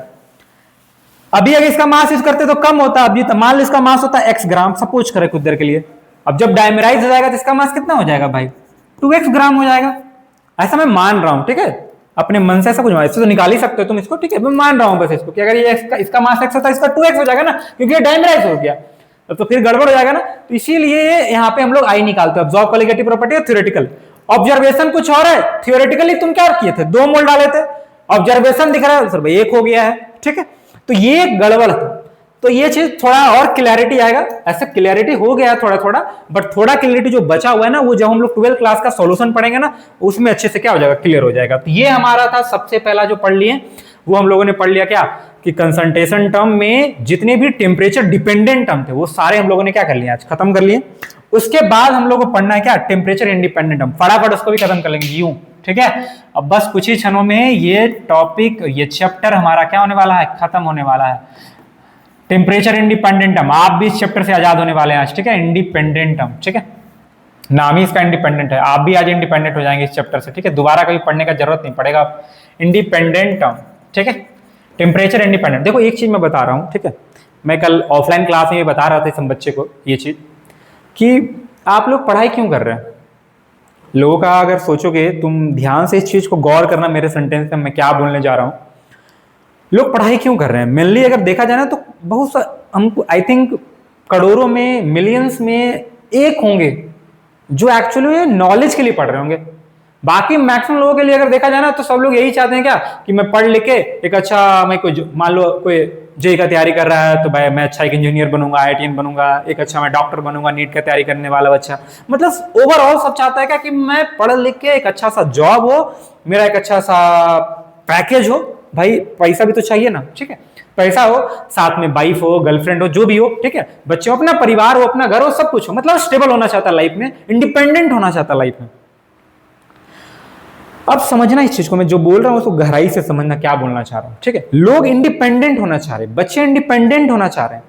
अभी अगर इसका मास यूज करते तो कम होता, अभी तो मान लो इसका मास होता है x ग्राम, सपोज करें कुछ देर के लिए। अब जब डाइमराइज हो जाएगा तो इसका मास कितना हो जाएगा भाई, 2x ग्राम हो जाएगा, ऐसा मैं मान रहा हूं, ठीक है। अपने मन से ऐसा कुछ इससे तो निकाल ही सकते हो तुम इसको, ठीक है, मैं मान रहा हूं बस इसको कि अगर ये इसका मास x होता है, इसका 2x हो जाएगा ना, क्योंकि ये डाइमराइज हो गया, तो फिर गड़बड़ हो जाएगा ना। तो इसीलिए यहाँ पे हम लोग आई निकालते हैं, ऑब्जर्व कोलिगेटिव प्रॉपर्टी और थ्योरेटिकल। ऑब्जर्वेशन कुछ और है, थ्योरेटिकली तुम क्या किए थे, दो मोल डाले थे, ऑब्जर्वेशन दिख रहा है सर भाई एक हो गया है, ठीक है। तो ये गड़बड़ था, तो ये चीज थोड़ा और क्लैरिटी आएगा, ऐसे क्लैरिटी हो गया थोड़ा थोड़ा, बट थोड़ा क्लैरिटी जो बचा हुआ है ना, वो जब हम लोग 12th क्लास का सॉल्यूशन पढ़ेंगे ना, उसमें अच्छे से क्या हो जाएगा, क्लियर हो जाएगा। तो ये हमारा था सबसे पहला जो पढ़ लिए, वो हम लोगों ने पढ़ लिया क्या, कि कंसंट्रेशन टर्म में जितने भी टेम्परेचर डिपेंडेंट टर्म थे वो सारे हम लोगों ने क्या कर लिए, आज खत्म कर लिए। उसके बाद हम लोग को पढ़ना है क्या, टेम्परेचर इंडिपेंडेंट टर्म, फटाफट उसको भी खत्म कर लेंगे यूं, ठीक है। अब बस कुछ ही क्षणों में ये टॉपिक, ये चैप्टर हमारा क्या होने वाला है, खत्म होने वाला है। टेम्परेचर इंडिपेंडेंट टर्म, आप भी इस चैप्टर से आजाद होने वाले हैं आज, ठीक है। इंडिपेंडेंट टर्म, ठीक है, नाम ही इसका इंडिपेंडेंट है, आप भी आज इंडिपेंडेंट हो जाएंगे इस चैप्टर से, ठीक है। दोबारा कभी पढ़ने का जरूरत नहीं पड़ेगा, इंडिपेंडेंट टर्म, ठीक है। टेम्परेचर इंडिपेंडेंट, देखो एक चीज मैं बता रहा हूं, ठीक है, मैं कल ऑफलाइन क्लास में ये बता रहा था इस बच्चे को ये चीज, कि आप लोग पढ़ाई क्यों कर रहे हैं। लोगों का अगर सोचोगे तुम ध्यान से इस चीज को गौर करना, मेरे सेंटेंस में मैं क्या बोलने जा रहा हूं, लोग पढ़ाई क्यों कर रहे हैं। मेनली अगर देखा जाए ना तो बहुत हमको आई थिंक करोड़ों में, मिलियंस में एक होंगे जो एक्चुअली नॉलेज के लिए पढ़ रहे होंगे। बाकी मैक्सिमम लोगों के लिए अगर देखा जाए ना तो सब लोग यही चाहते हैं क्या, कि मैं पढ़ लिख के एक अच्छा, मैं कोई मान लो कोई जेई का तैयारी कर रहा है तो भाई मैं अच्छा एक इंजीनियर बनूंगा, IITian बनूंगा, एक अच्छा मैं डॉक्टर बनूंगा, नीट का तैयारी करने वाला बच्चा, मतलब ओवरऑल सब चाहता है क्या, कि मैं पढ़ लिख के एक अच्छा सा जॉब हो, मेरा एक अच्छा सा पैकेज हो, भाई पैसा भी तो चाहिए ना, ठीक है, पैसा हो, साथ में वाइफ हो, गर्लफ्रेंड हो, जो भी हो, ठीक है, बच्चे हो, अपना परिवार हो, अपना घर हो, सब कुछ हो, मतलब स्टेबल होना चाहता है लाइफ में, इंडिपेंडेंट होना चाहता है लाइफ में। अब समझना इस चीज को, मैं जो बोल रहा हूं उसको गहराई से समझना, क्या बोलना चाह रहा हूं, ठीक है। लोग इंडिपेंडेंट होना चाह रहे हैं, बच्चे इंडिपेंडेंट होना चाह रहे हैं,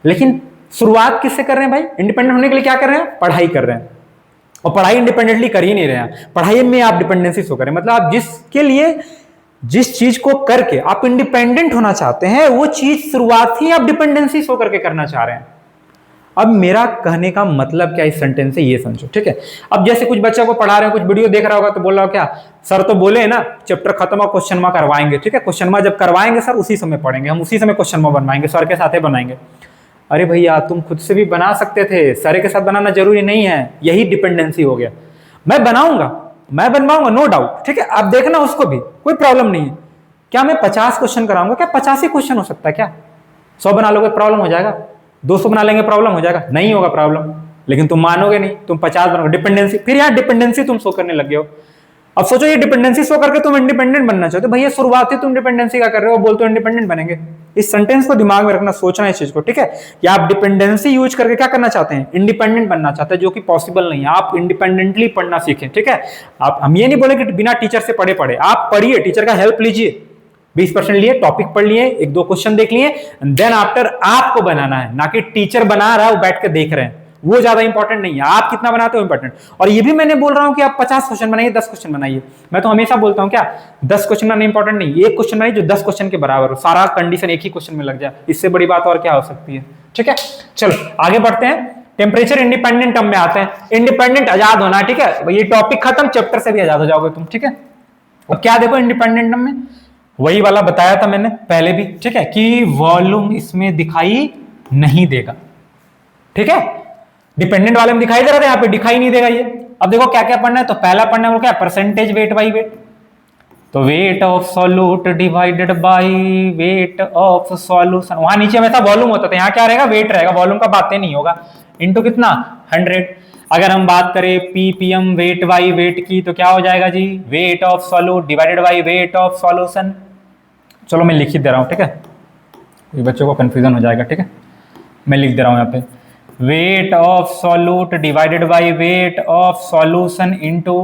लेकिन शुरुआत किससे कर रहे हैं भाई, इंडिपेंडेंट होने के लिए क्या कर रहे हैं, पढ़ाई कर रहे हैं, और पढ़ाई इंडिपेंडेंटली कर ही नहीं रहे हैं, पढ़ाई में आप डिपेंडेंसी शो करें, मतलब आप जिसके लिए, जिस चीज को करके आप इंडिपेंडेंट होना चाहते हैं, वो चीज शुरुआत ही आप डिपेंडेंसी शो करके करना चाह रहे हैं। अब मेरा कहने का मतलब क्या इस सेंटेंस से, ये समझो, ठीक है। अब जैसे कुछ बच्चों को पढ़ा रहे हैं, कुछ वीडियो देख रहा होगा तो बोल रहा हो क्या सर तो बोले ना चैप्टर खत्म और क्वेश्चन मार्क करवाएंगे, ठीक है। क्वेश्चन मार्क जब करवाएंगे सर उसी समय पढ़ेंगे, हम उसी समय क्वेश्चन मार्क बनवाएंगे, सर के साथ ही बनाएंगे। अरे भैया तुम खुद से भी बना सकते थे, सर के साथ बनाना जरूरी नहीं है, यही डिपेंडेंसी हो गया। मैं बनाऊंगा, मैं बनवाऊंगा, नो डाउट, ठीक है। आप देखना उसको भी, कोई प्रॉब्लम नहीं है। क्या मैं 50 क्वेश्चन कराऊंगा? क्या 50 ही क्वेश्चन हो सकता है? क्या 100 बना लोगे प्रॉब्लम हो जाएगा? 200 बना लेंगे प्रॉब्लम हो जाएगा? नहीं होगा प्रॉब्लम, लेकिन तुम मानोगे नहीं, तुम 50 बनोगे। डिपेंडेंसी, फिर यहाँ डिपेंडेंसी तुम शो करने लगे हो। अब सोचो ये डिपेंडेंसी शो करके तुम इंडिपेंडेंट बनना चाहते हो, भैया शुरुआत ही तुम डिपेंडेंसी का कर रहे हो, बोलते हो इंडिपेंडेंट बनेंगे। इस सेंटेंस को दिमाग में रखना, सोचना इस चीज को, ठीक है। या आप डिपेंडेंसी यूज करके क्या करना चाहते हैं? इंडिपेंडेंट बनना चाहते हैं, जो कि पॉसिबल नहीं है। आप इंडिपेंडेंटली पढ़ना सीखें, ठीक है। आप, हम ये नहीं बोले कि बिना टीचर से पढ़े, आप पढ़िए, टीचर का हेल्प लीजिए, 20% लिए, टॉपिक पढ़ लिए, 1-2 क्वेश्चन देख लिए, देन आफ्टर आपको बनाना है, ना कि टीचर बना रहा है वो बैठ के देख रहे हैं, वो ज्यादा इंपॉर्टेंट नहीं है। आप कितना बनाते हो इंपॉर्टेंट। और ये भी मैंने बोल रहा हूं कि आप 50 क्वेश्चन बनाइए, 10 क्वेश्चन बनाइए। मैं तो हमेशा बोलता हूं क्या 10 क्वेश्चन बनाना इंपॉर्टेंट नहीं, एक क्वेश्चन बनाइए जो 10 क्वेश्चन के बराबर हो, सारा कंडीशन एक ही क्वेश्चन में लग जाए, इससे बड़ी बात और क्या हो सकती है, ठीक है। चलो आगे बढ़ते हैं, टेम्परेचर इंडिपेंडेंट टर्म में आते हैं। इंडिपेंडेंट आजाद होना, ठीक है, ये टॉपिक खत्म, चैप्टर से भी आजाद हो जाओगे तुम, ठीक है। अब क्या देखो इंडिपेंडेंट टर्म में, वही वाला बताया था मैंने पहले भी, ठीक है, कि वॉल्यूम इसमें दिखाई नहीं देगा, ठीक है। डिपेंडेंट वाले में दिखाई दे रहा था, यहाँ पे दिखाई नहीं देगा ये। अब देखो क्या क्या पढ़ना है, तो पहला पढ़ना है वो क्या, परसेंटेज वेट बाई वेट। तो wait of solute divided by weight of solution, वहां नीचे हमेशा वॉल्यूम होता था, यहाँ क्या रहेगा, वेट रहेगा, वॉल्यूम का बातें नहीं होगा, इनटू कितना 100। अगर हम बात करें पीपीएम वेट बाई वेट की, तो क्या हो जाएगा जी, weight of solute divided by weight of solution. चलो मैं लिख ही दे रहा हूं, ठीक है, ये बच्चों को कंफ्यूजन हो जाएगा, ठीक है। मैं लिख दे रहा हूं यहाँ पे, wait of solute divided by weight of solution into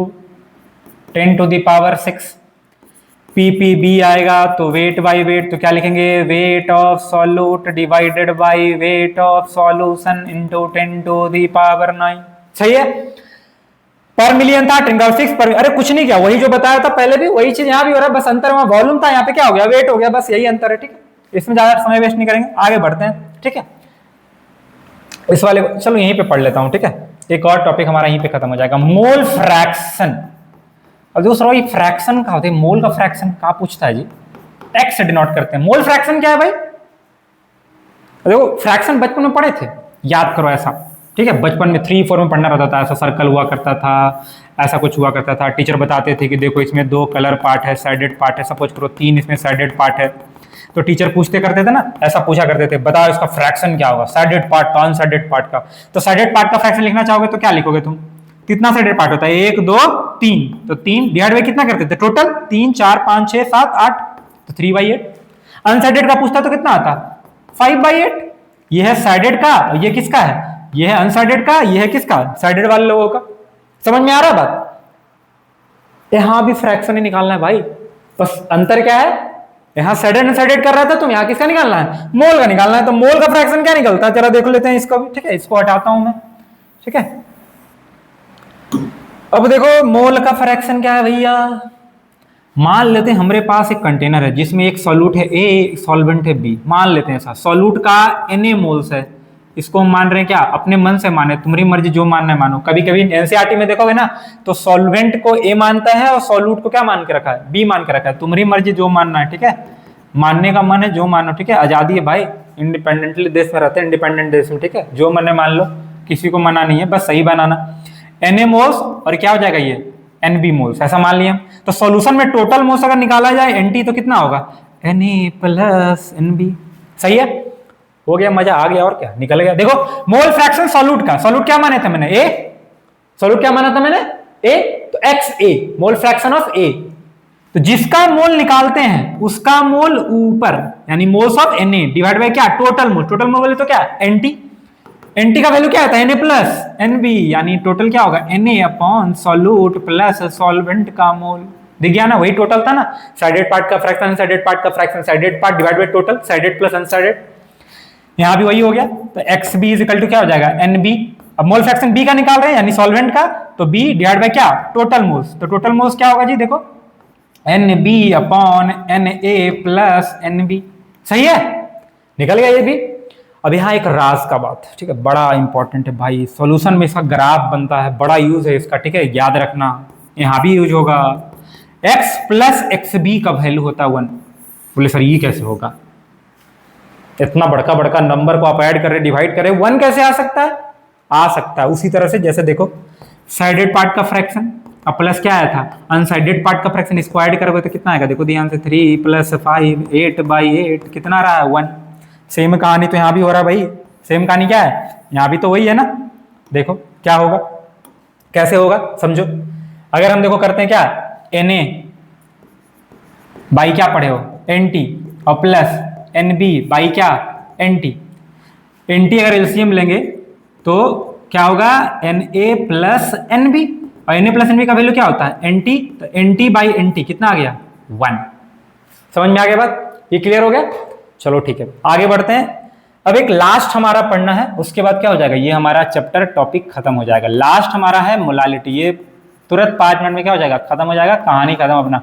10⁶। PPB आएगा तो वेट बाई वेट, तो क्या लिखेंगे, wait of solute divided by weight of solution into 10⁹। सही है। पर मिलियन था 10⁶ पर, अरे कुछ नहीं किया, वही जो बताया था पहले भी, वही चीज यहाँ भी हो रहा है, बस अंतर वहां वॉल्यूम था, यहाँ पे क्या हो गया, वेट हो गया, बस यही अंतर है, ठीक है। इसमें ज्यादा समय वेस्ट नहीं करेंगे, आगे बढ़ते हैं, ठीक है। इस वाले चलो यहीं पे पढ़ लेता हूं, ठीक है, एक और टॉपिक हमारा यहीं पे खत्म हो जाएगा, मोल फ्रैक्शन। अब दूसरा ये फ्रैक्शन का होता है, मोल का फ्रैक्शन कहाँ पूछता है जी, एक्स से डिनोट करते हैं। मोल फ्रैक्शन क्या है भाई, देखो फ्रैक्शन बचपन में पढ़े थे, याद करो ऐसा, ठीक है। बचपन में 3-4 में पढ़ना रहता था, ऐसा सर्कल हुआ करता था, ऐसा कुछ हुआ करता था, टीचर बताते थे कि देखो इसमें 2 कलर पार्ट है, साइडेड पार्ट है, सपोज करो 3 इसमें साइडेड पार्ट है, तो टीचर पूछते करते थे ना, ऐसा पूछा करते थे, बताओ इसका फ्रैक्शन क्या होगा, साइडेड पार्ट का, अनसाइडेड पार्ट का। तो साइडेड पार्ट का फ्रैक्शन लिखना चाहोगे तो क्या लिखोगे तुम, कितना साइडेड पार्ट होता है, 1 2 3, तो 3 डिवाइड बाई कितना करते थे टोटल, 3 4 5 6 7 8, तो 3/8। अनसाइडेड का पूछता तो कितना आता, 5/8। ये है साइडेड का, ये किसका है, ये है अनसाइडेड का, ये है किसका, साइडेड वाले लोगों का। समझ में आ रहा है बात, यहां भी फ्रैक्शन ही निकालना है भाई, बस अंतर क्या है, यहां साइडेड अनसाइडेड कर रहा था, तुम यहां किसका निकालना है, मोल का निकालना है। तो मोल का फ्रैक्शन क्या निकलता है, जरा देख लेते हैं इसको भी, ठीक है, इसको हटाता हूं मैं, ठीक है। अब देखो मोल का फ्रैक्शन क्या है भैया, मान लेते हैं हमारे पास एक कंटेनर है जिसमें एक सॉल्यूट है ए, सॉल्वेंट है बी, मान लेते हैं ऐसा, सॉल्यूट का Na मोल्स है, इसको हम मान रहे हैं क्या, अपने मन से माने, तुम्हारी मर्जी जो मानना है मानो। कभी कभी एनसीईआरटी में देखोगे ना, तो सॉल्वेंट को ए मानता है और सॉल्यूट को क्या मान के रखा है, बी मान के रखा है। तुम्हारी मर्जी जो मानना है, ठीक है, मानने का मन है जो मानो, ठीक है, आजादी है भाई, इंडिपेंडेंटली देश में रहते हैं, इंडिपेंडेंट देश में, ठीक है, जो मन है मान लो, किसी को मना नहीं है, बस सही बनाना। Na मोल्स और क्या हो जाएगा ये Nb मोल्स, ऐसा मान लिया। तो सॉल्यूशन में टोटल मोल्स अगर निकाला जाए Nt तो कितना होगा, Na प्लस Nb। सही है, हो गया, मजा आ गया, और क्या निकल गया। देखो मोल फ्रैक्शन सॉल्यूट का, सॉल्यूट क्या माने थे मैंने, ए, सॉल्यूट क्या माना था मैंने, ए, तो XA mole fraction of A। तो जिसका मोल निकालते हैं उसका मोल ऊपर, यानी moles of Na divide by क्या, टोटल मोल, टोटल मोल बोले तो क्या Nt, Nt का वैल्यू क्या आता है, Na प्लस Nb, यानी टोटल क्या होगा, Na upon solute plus solvent का मोल। दिख गया ना, वही टोटल था ना, साइडेड पार्ट का फ्रैक्शन, अनसाइडेड पार्ट का fraction, sided part divide by total, sided plus unsided, यहां भी वही हो गया। तो XB इज इक्वल टू क्या हो जाएगा, NB। अब मोल फ्रैक्शन B का निकाल रहे हैं, यानी सॉल्वेंट का, तो B डिवाइड बाय क्या, टोटल मोल्स। तो टोटल मोल्स क्या होगा जी, देखो NB upon Na plus NB। सही है, निकल गया ये भी। अब यहाँ एक राज का बात है, ठीक है, बड़ा इंपॉर्टेंट है भाई, सॉल्यूशन में इसका ग्राफ बनता है, बड़ा यूज है इसका, ठीक है, याद रखना, यहाँ भी यूज होगा। x प्लस एक्स बी का वैल्यू होता है 1। बोले सर ये कैसे होगा, इतना बड़का बड़का नंबर को आप ऐड कर रहे डिवाइड कर रहे 1 कैसे आ सकता है? आ सकता है उसी तरह से जैसे देखो साइडेड पार्ट का फ्रैक्शन, अब प्लस क्या आया था, अनसाइडेड पार्ट का फ्रैक्शन, इसको ऐड करोगे तो कितना आएगा, देखो ध्यान से 3 + 5 8/8 कितना रहा है 1। सेम कहानी तो यहाँ भी हो रहा है भाई, सेम कहानी क्या है, यहाँ भी तो वही है ना। देखो क्या होगा, कैसे होगा समझो। अगर हम देखो करते हैं क्या, Na बाई क्या पढ़े हो Nt और प्लस Nb बाई क्या Nt। Nt अगर एलसीएम लेंगे तो क्या होगा, Na प्लस Nb, और Na प्लस Nb का वैल्यू क्या होता है Nt, तो Nt बाई Nt कितना आ गया 1। समझ में आ गया बात, ये क्लियर हो गया। चलो ठीक है आगे बढ़ते हैं। अब एक लास्ट हमारा पढ़ना है, उसके बाद क्या हो जाएगा, ये हमारा चैप्टर टॉपिक खत्म हो जाएगा। लास्ट हमारा है मोलालिटी, ये तुरंत 5 मिनट में क्या हो जाएगा, खत्म हो जाएगा, कहानी खत्म अपना।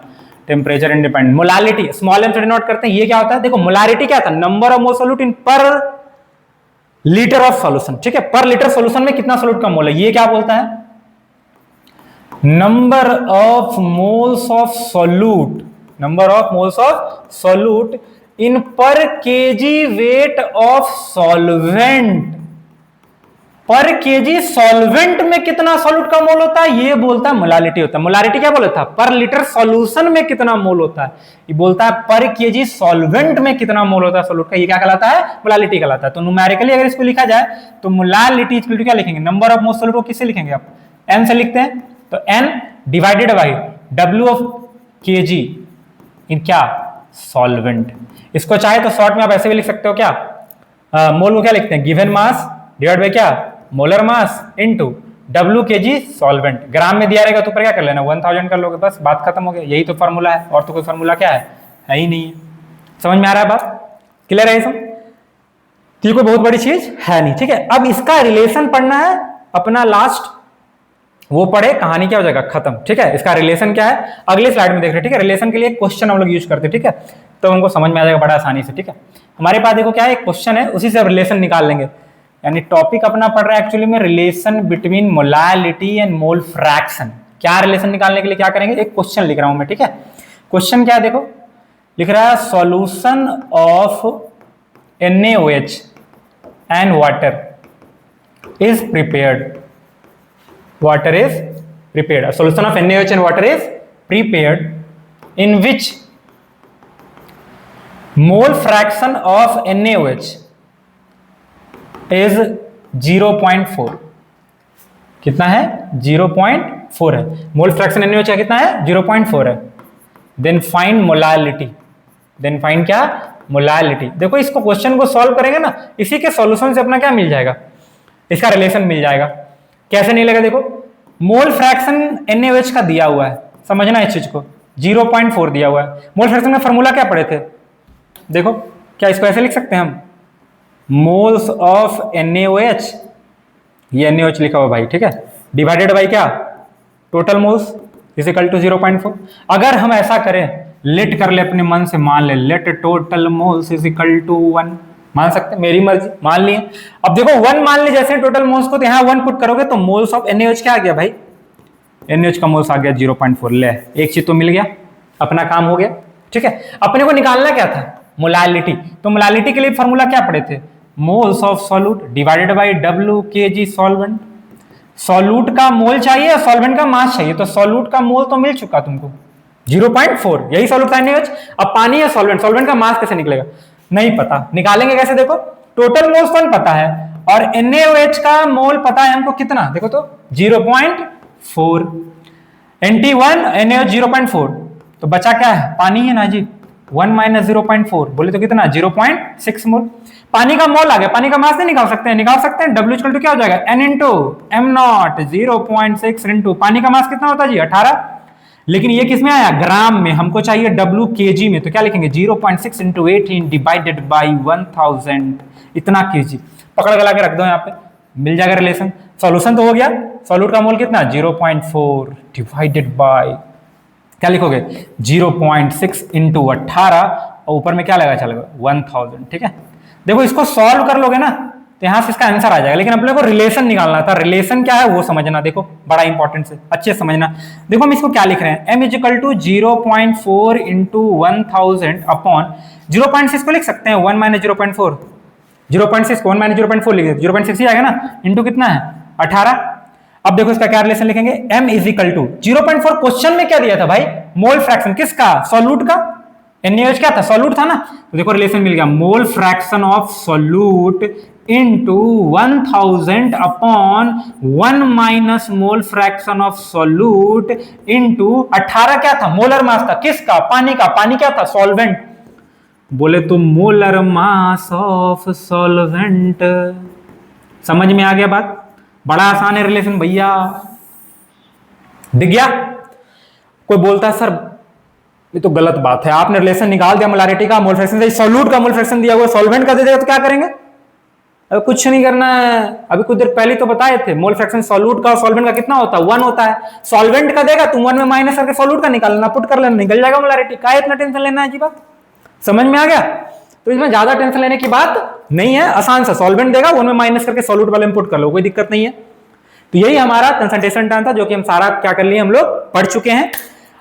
Temperature independent molality, small m से डिनोट करते हैं, ये क्या होता है, देखो मोलालिटी क्या था, नंबर ऑफ मोल सोल्यूट इन पर लीटर ऑफ सॉल्यूशन, ठीक है, पर लीटर सॉल्यूशन में कितना सोल्यूट का मोल है, ये क्या बोलता है, number of moles of solute, number of moles of solute इन पर केजी वेट ऑफ सॉल्वेंट। पर केजी सॉल्वेंट में कितना सॉल्यूट का मोल होता है, ये बोलता है मोलालिटी होता है। मोलालिटी क्या बोला था, पर लीटर सॉल्यूशन में कितना मोल होता है, ये बोलता है पर केजी सॉल्वेंट में कितना मोल होता है सॉल्यूट का, ये क्या कहलाता है, मोलालिटी कहलाता है। तो न्यूमेरिकली अगर इसको लिखा जाए तो मोलालिटी इक्वल टू क्या लिखेंगे, नंबर ऑफ मोल सोल्यूट को किससे लिखेंगे आप, n से लिखते हैं, तो n divided by W of kg in क्या सॉल्वेंट। इसको चाहे तो शॉर्ट में आप ऐसे भी लिख सकते हो क्या, मोल को क्या लिखते हैं, गिवन मास डिवाइड बाई क्या molar mass into W kg solvent. Gram में दिया रहेगा तो ऊपर क्या कर लेना 1000 कर लोगे, बस बात खत्म हो गया, यही तो फॉर्मूला है, और तो कोई फॉर्मूला क्या है ही नहीं है। समझ में आ रहा है बात, क्लियर है सब, ये कोई बहुत बड़ी चीज है नहीं, ठीक है। अब इसका रिलेशन पढ़ना है अपना, लास्ट वो पढ़े, कहानी क्या हो जाएगा खत्म, ठीक है। इसका रिलेशन क्या है अगले स्लाइड में देख रहे हैं, ठीक है। रिलेशन के लिए क्वेश्चन हम लोग यूज करते हैं, ठीक है, तो हमको समझ में आ जाएगा बड़ा आसानी से, ठीक है। हमारे पास देखो क्या है, एक क्वेश्चन है, उसी से रिलेशन निकाल लेंगे, यानी टॉपिक अपना पढ़ रहा है एक्चुअली में relation between molality and mole fraction. क्या रिलेशन निकालने के लिए क्या करेंगे, एक क्वेश्चन लिख रहा हूं मैं, ठीक है। क्वेश्चन क्या है देखो, लिख रहा है solution of NaOH and water is prepared, water is prepared, a solution of NaOH and water is prepared in which mole fraction of NaOH is 0.4। कितना है 0.4 है, मोल फ्रैक्शन NaOH का कितना है 0.4 है। Then find molality, then find क्या molality. देखो इसको क्वेश्चन को सॉल्व करेंगे ना, इसी के सॉल्यूशन से अपना क्या मिल जाएगा, इसका रिलेशन मिल जाएगा। कैसे नहीं लगा, देखो मोल फ्रैक्शन NaOH का दिया हुआ है, समझना इस चीज को, 0.4 दिया हुआ है। मोल फ्रैक्शन का फॉर्मूला क्या पढ़े थे, देखो क्या इसको ऐसे लिख सकते हैं हम, मोल्स ऑफ NaOH, ये NaOH लिखा हुआ भाई, ठीक है, डिवाइडेड बाई क्या total moles is equal to 0.4। अगर हम ऐसा करें, लेट कर ले अपने मन से, मान ले let total moles is equal to 1, मान सकते हैं, मेरी मर्जी, मान लिए। अब देखो 1 मान ली जैसे टोटल मोल्स को, तो यहाँ 1 पुट करोगे तो मोल्स ऑफ NaOH क्या आ गया भाई, NaOH का मोल्स आ गया 0.4। ले एक चीज तो मिल गया, अपना काम हो गया, ठीक है। अपने को निकालना क्या था मोलालिटी, तो मोलालिटी के लिए फॉर्मूला क्या पढ़े थे, moles of solute divided by W kg solvent. Solute का मोल चाहिए, सॉल्वेंट का मास चाहिए, तो सॉल्यूट का मोल तो मिल चुका तुमको 0.4, यही सॉल्यूट था NaOH। अब पानी है सॉल्वेंट, सॉल्वेंट का मास कैसे निकलेगा नहीं पता, निकालेंगे कैसे, देखो टोटल मोल्स कौन पता है, और NaOH का मोल पता है हमको कितना, देखो तो 0.4, NT1 NaOH 0.4, तो बचा क्या है पानी है ना जी, 1 माइनस 0.4 बोले तो कितना 0.6 मोल। पानी का मोल आ गया, पानी का मास नहीं निकाल सकते हैं, निकाल सकते हैं, W इक्वल टू क्या हो जाएगा N इंटू m0, 0.6 इंटू पानी का मास कितना होता है जी 18, लेकिन ये किसमें आया ग्राम में, हमको चाहिए W केजी में, तो क्या लिखेंगे 0.6 इंटू 18 डिवाइडेड बाई 1000, इतना केजी पकड़ गला के रख दो यहाँ पे, मिल जाएगा रिलेशन। सॉल्यूशन तो हो गया, सॉल्यूट का मोल कितना 0.4 डिवाइडेड बाई क्या लिखोगे 0.6 इंटू 18, और ऊपर में क्या लगा चलेगा 1000, ठीक है। देखो इसको सॉल्व कर लोगे ना तो यहां से इसका आंसर आ जाएगा, लेकिन अपने को रिलेशन निकालना था। रिलेशन क्या है वो समझना, देखो बड़ा इंपॉर्टेंट है, अच्छे से समझना। देखो हम इसको क्या लिख रहे हैं, m is equal to 0.4 into 1000 upon 0.6 को लिख सकते हैं 1 माइनस 0.4, 0.6 को 1 माइनस 0.4 लिख देते 0.6 ही आएगा ना, इंटू कितना है 18। अब देखो इसका क्या रिलेशन लिखेंगे, m is equal to 0.4 question में क्या दिया था भाई, मोल फ्रैक्शन किसका, सॉल्यूट का, NaOH क्या था, सॉल्यूट था ना, तो देखो रिलेशन मिल गया, mole fraction of solute into 1000 upon 1 minus mole fraction of solute into 18 क्या था, मोलर मास था, किसका, पानी का, पानी क्या था, सॉल्वेंट, बोले तो मोलर मास ऑफ सॉल्वेंट। समझ में आ गया बात, बड़ा आसान है रिलेशन भैया, दिख गया। कोई बोलता है सर ये तो गलत बात है, आपने रिलेशन निकाल दिया मोलारिटी का, मोल फ्रैक्शन से, सॉल्यूट का मोल फ्रैक्शन दिया हुआ, सॉल्वेंट का दे देगा तो क्या करेंगे, अब कुछ नहीं करना है। अभी कुछ देर पहले तो बताए थे मोल फ्रैक्शन सॉल्यूट का और सॉल्वेंट का कितना होता है, 1 होता है। सॉल्वेंट का देगा तुम 1 में माइनस करके सॉल्यूट का निकालना, पुट कर लेना, निकल जाएगा मोलारिटी, का इतना टेंशन लेना है जी, बात समझ में आ गया। तो इसमें ज्यादा टेंशन लेने की बात नहीं है, आसान सा, सॉल्वेंट देगा 1 में माइनस करके सॉल्यूट वाले में पुट कर लो, कोई दिक्कत नहीं है। तो यही हमारा कंसंट्रेशन टर्म था, जो कि हम सारा क्या कर लिए, हम लोग पढ़ चुके हैं।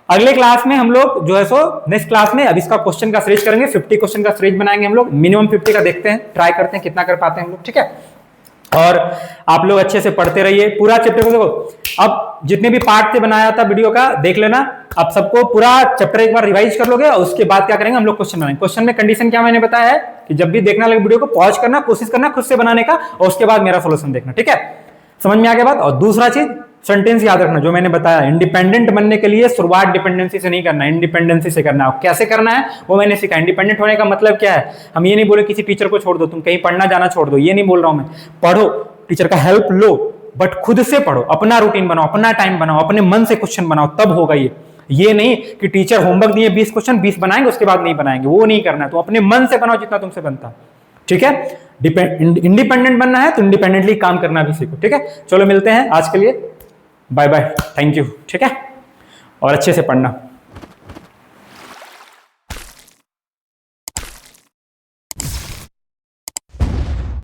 अगले क्लास में हम लोग जो है सो नेक्स्ट क्लास में अब इसका क्वेश्चन का सीरीज करेंगे, 50 क्वेश्चन का सीरीज बनाएंगे हम लोग, मिनिमम 50 का देखते हैं, ट्राई करते हैं कितना कर पाते हैं हम लोग, ठीक है। और आप लोग अच्छे से पढ़ते रहिए पूरा चैप्टर को। देखो अब जितने भी पार्ट से बनाया था वीडियो का देख लेना, आप सबको पूरा चैप्टर एक बार रिवाइज कर लोगे और उसके बाद क्या करेंगे हम लोग क्वेश्चन बनाएंगे। क्वेश्चन में कंडीशन क्या मैंने बताया है कि जब भी देखना लगे वीडियो को पॉज करना, कोशिश करना खुद से बनाने का, और उसके बाद मेरा सोल्यूशन देखना, ठीक है। समझ में आ गया बात। और दूसरा चीज सेंटेंस याद रखना जो मैंने बताया, इंडिपेंडेंट बनने के लिए शुरुआत डिपेंडेंसी से नहीं करना, इंडिपेंडेंसी से करना है। कैसे करना है वो मैंने सीखा। इंडिपेंडेंट होने का मतलब क्या है, हम ये नहीं बोले किसी टीचर को छोड़ दो, तुम कहीं पढ़ना जाना छोड़ दो, ये नहीं बोल रहा हूं मैं। पढ़ो, टीचर का हेल्प लो, बट खुद से पढ़ो, अपना रूटीन बनाओ, अपना टाइम बनाओ, अपने मन से क्वेश्चन बनाओ, तब होगा ये नहीं कि टीचर होमवर्क दिए 20 क्वेश्चन 20 बनाएंगे उसके बाद नहीं बनाएंगे, वो नहीं करना है। तो अपने मन से बनाओ जितना तुमसे बनता, ठीक है। इंडिपेंडेंट बनना है तो इंडिपेंडेंटली काम करना भी सीखो, ठीक है। चलो मिलते हैं, आज के लिए बाय बाय, थैंक यू, ठीक है, और अच्छे से पढ़ना।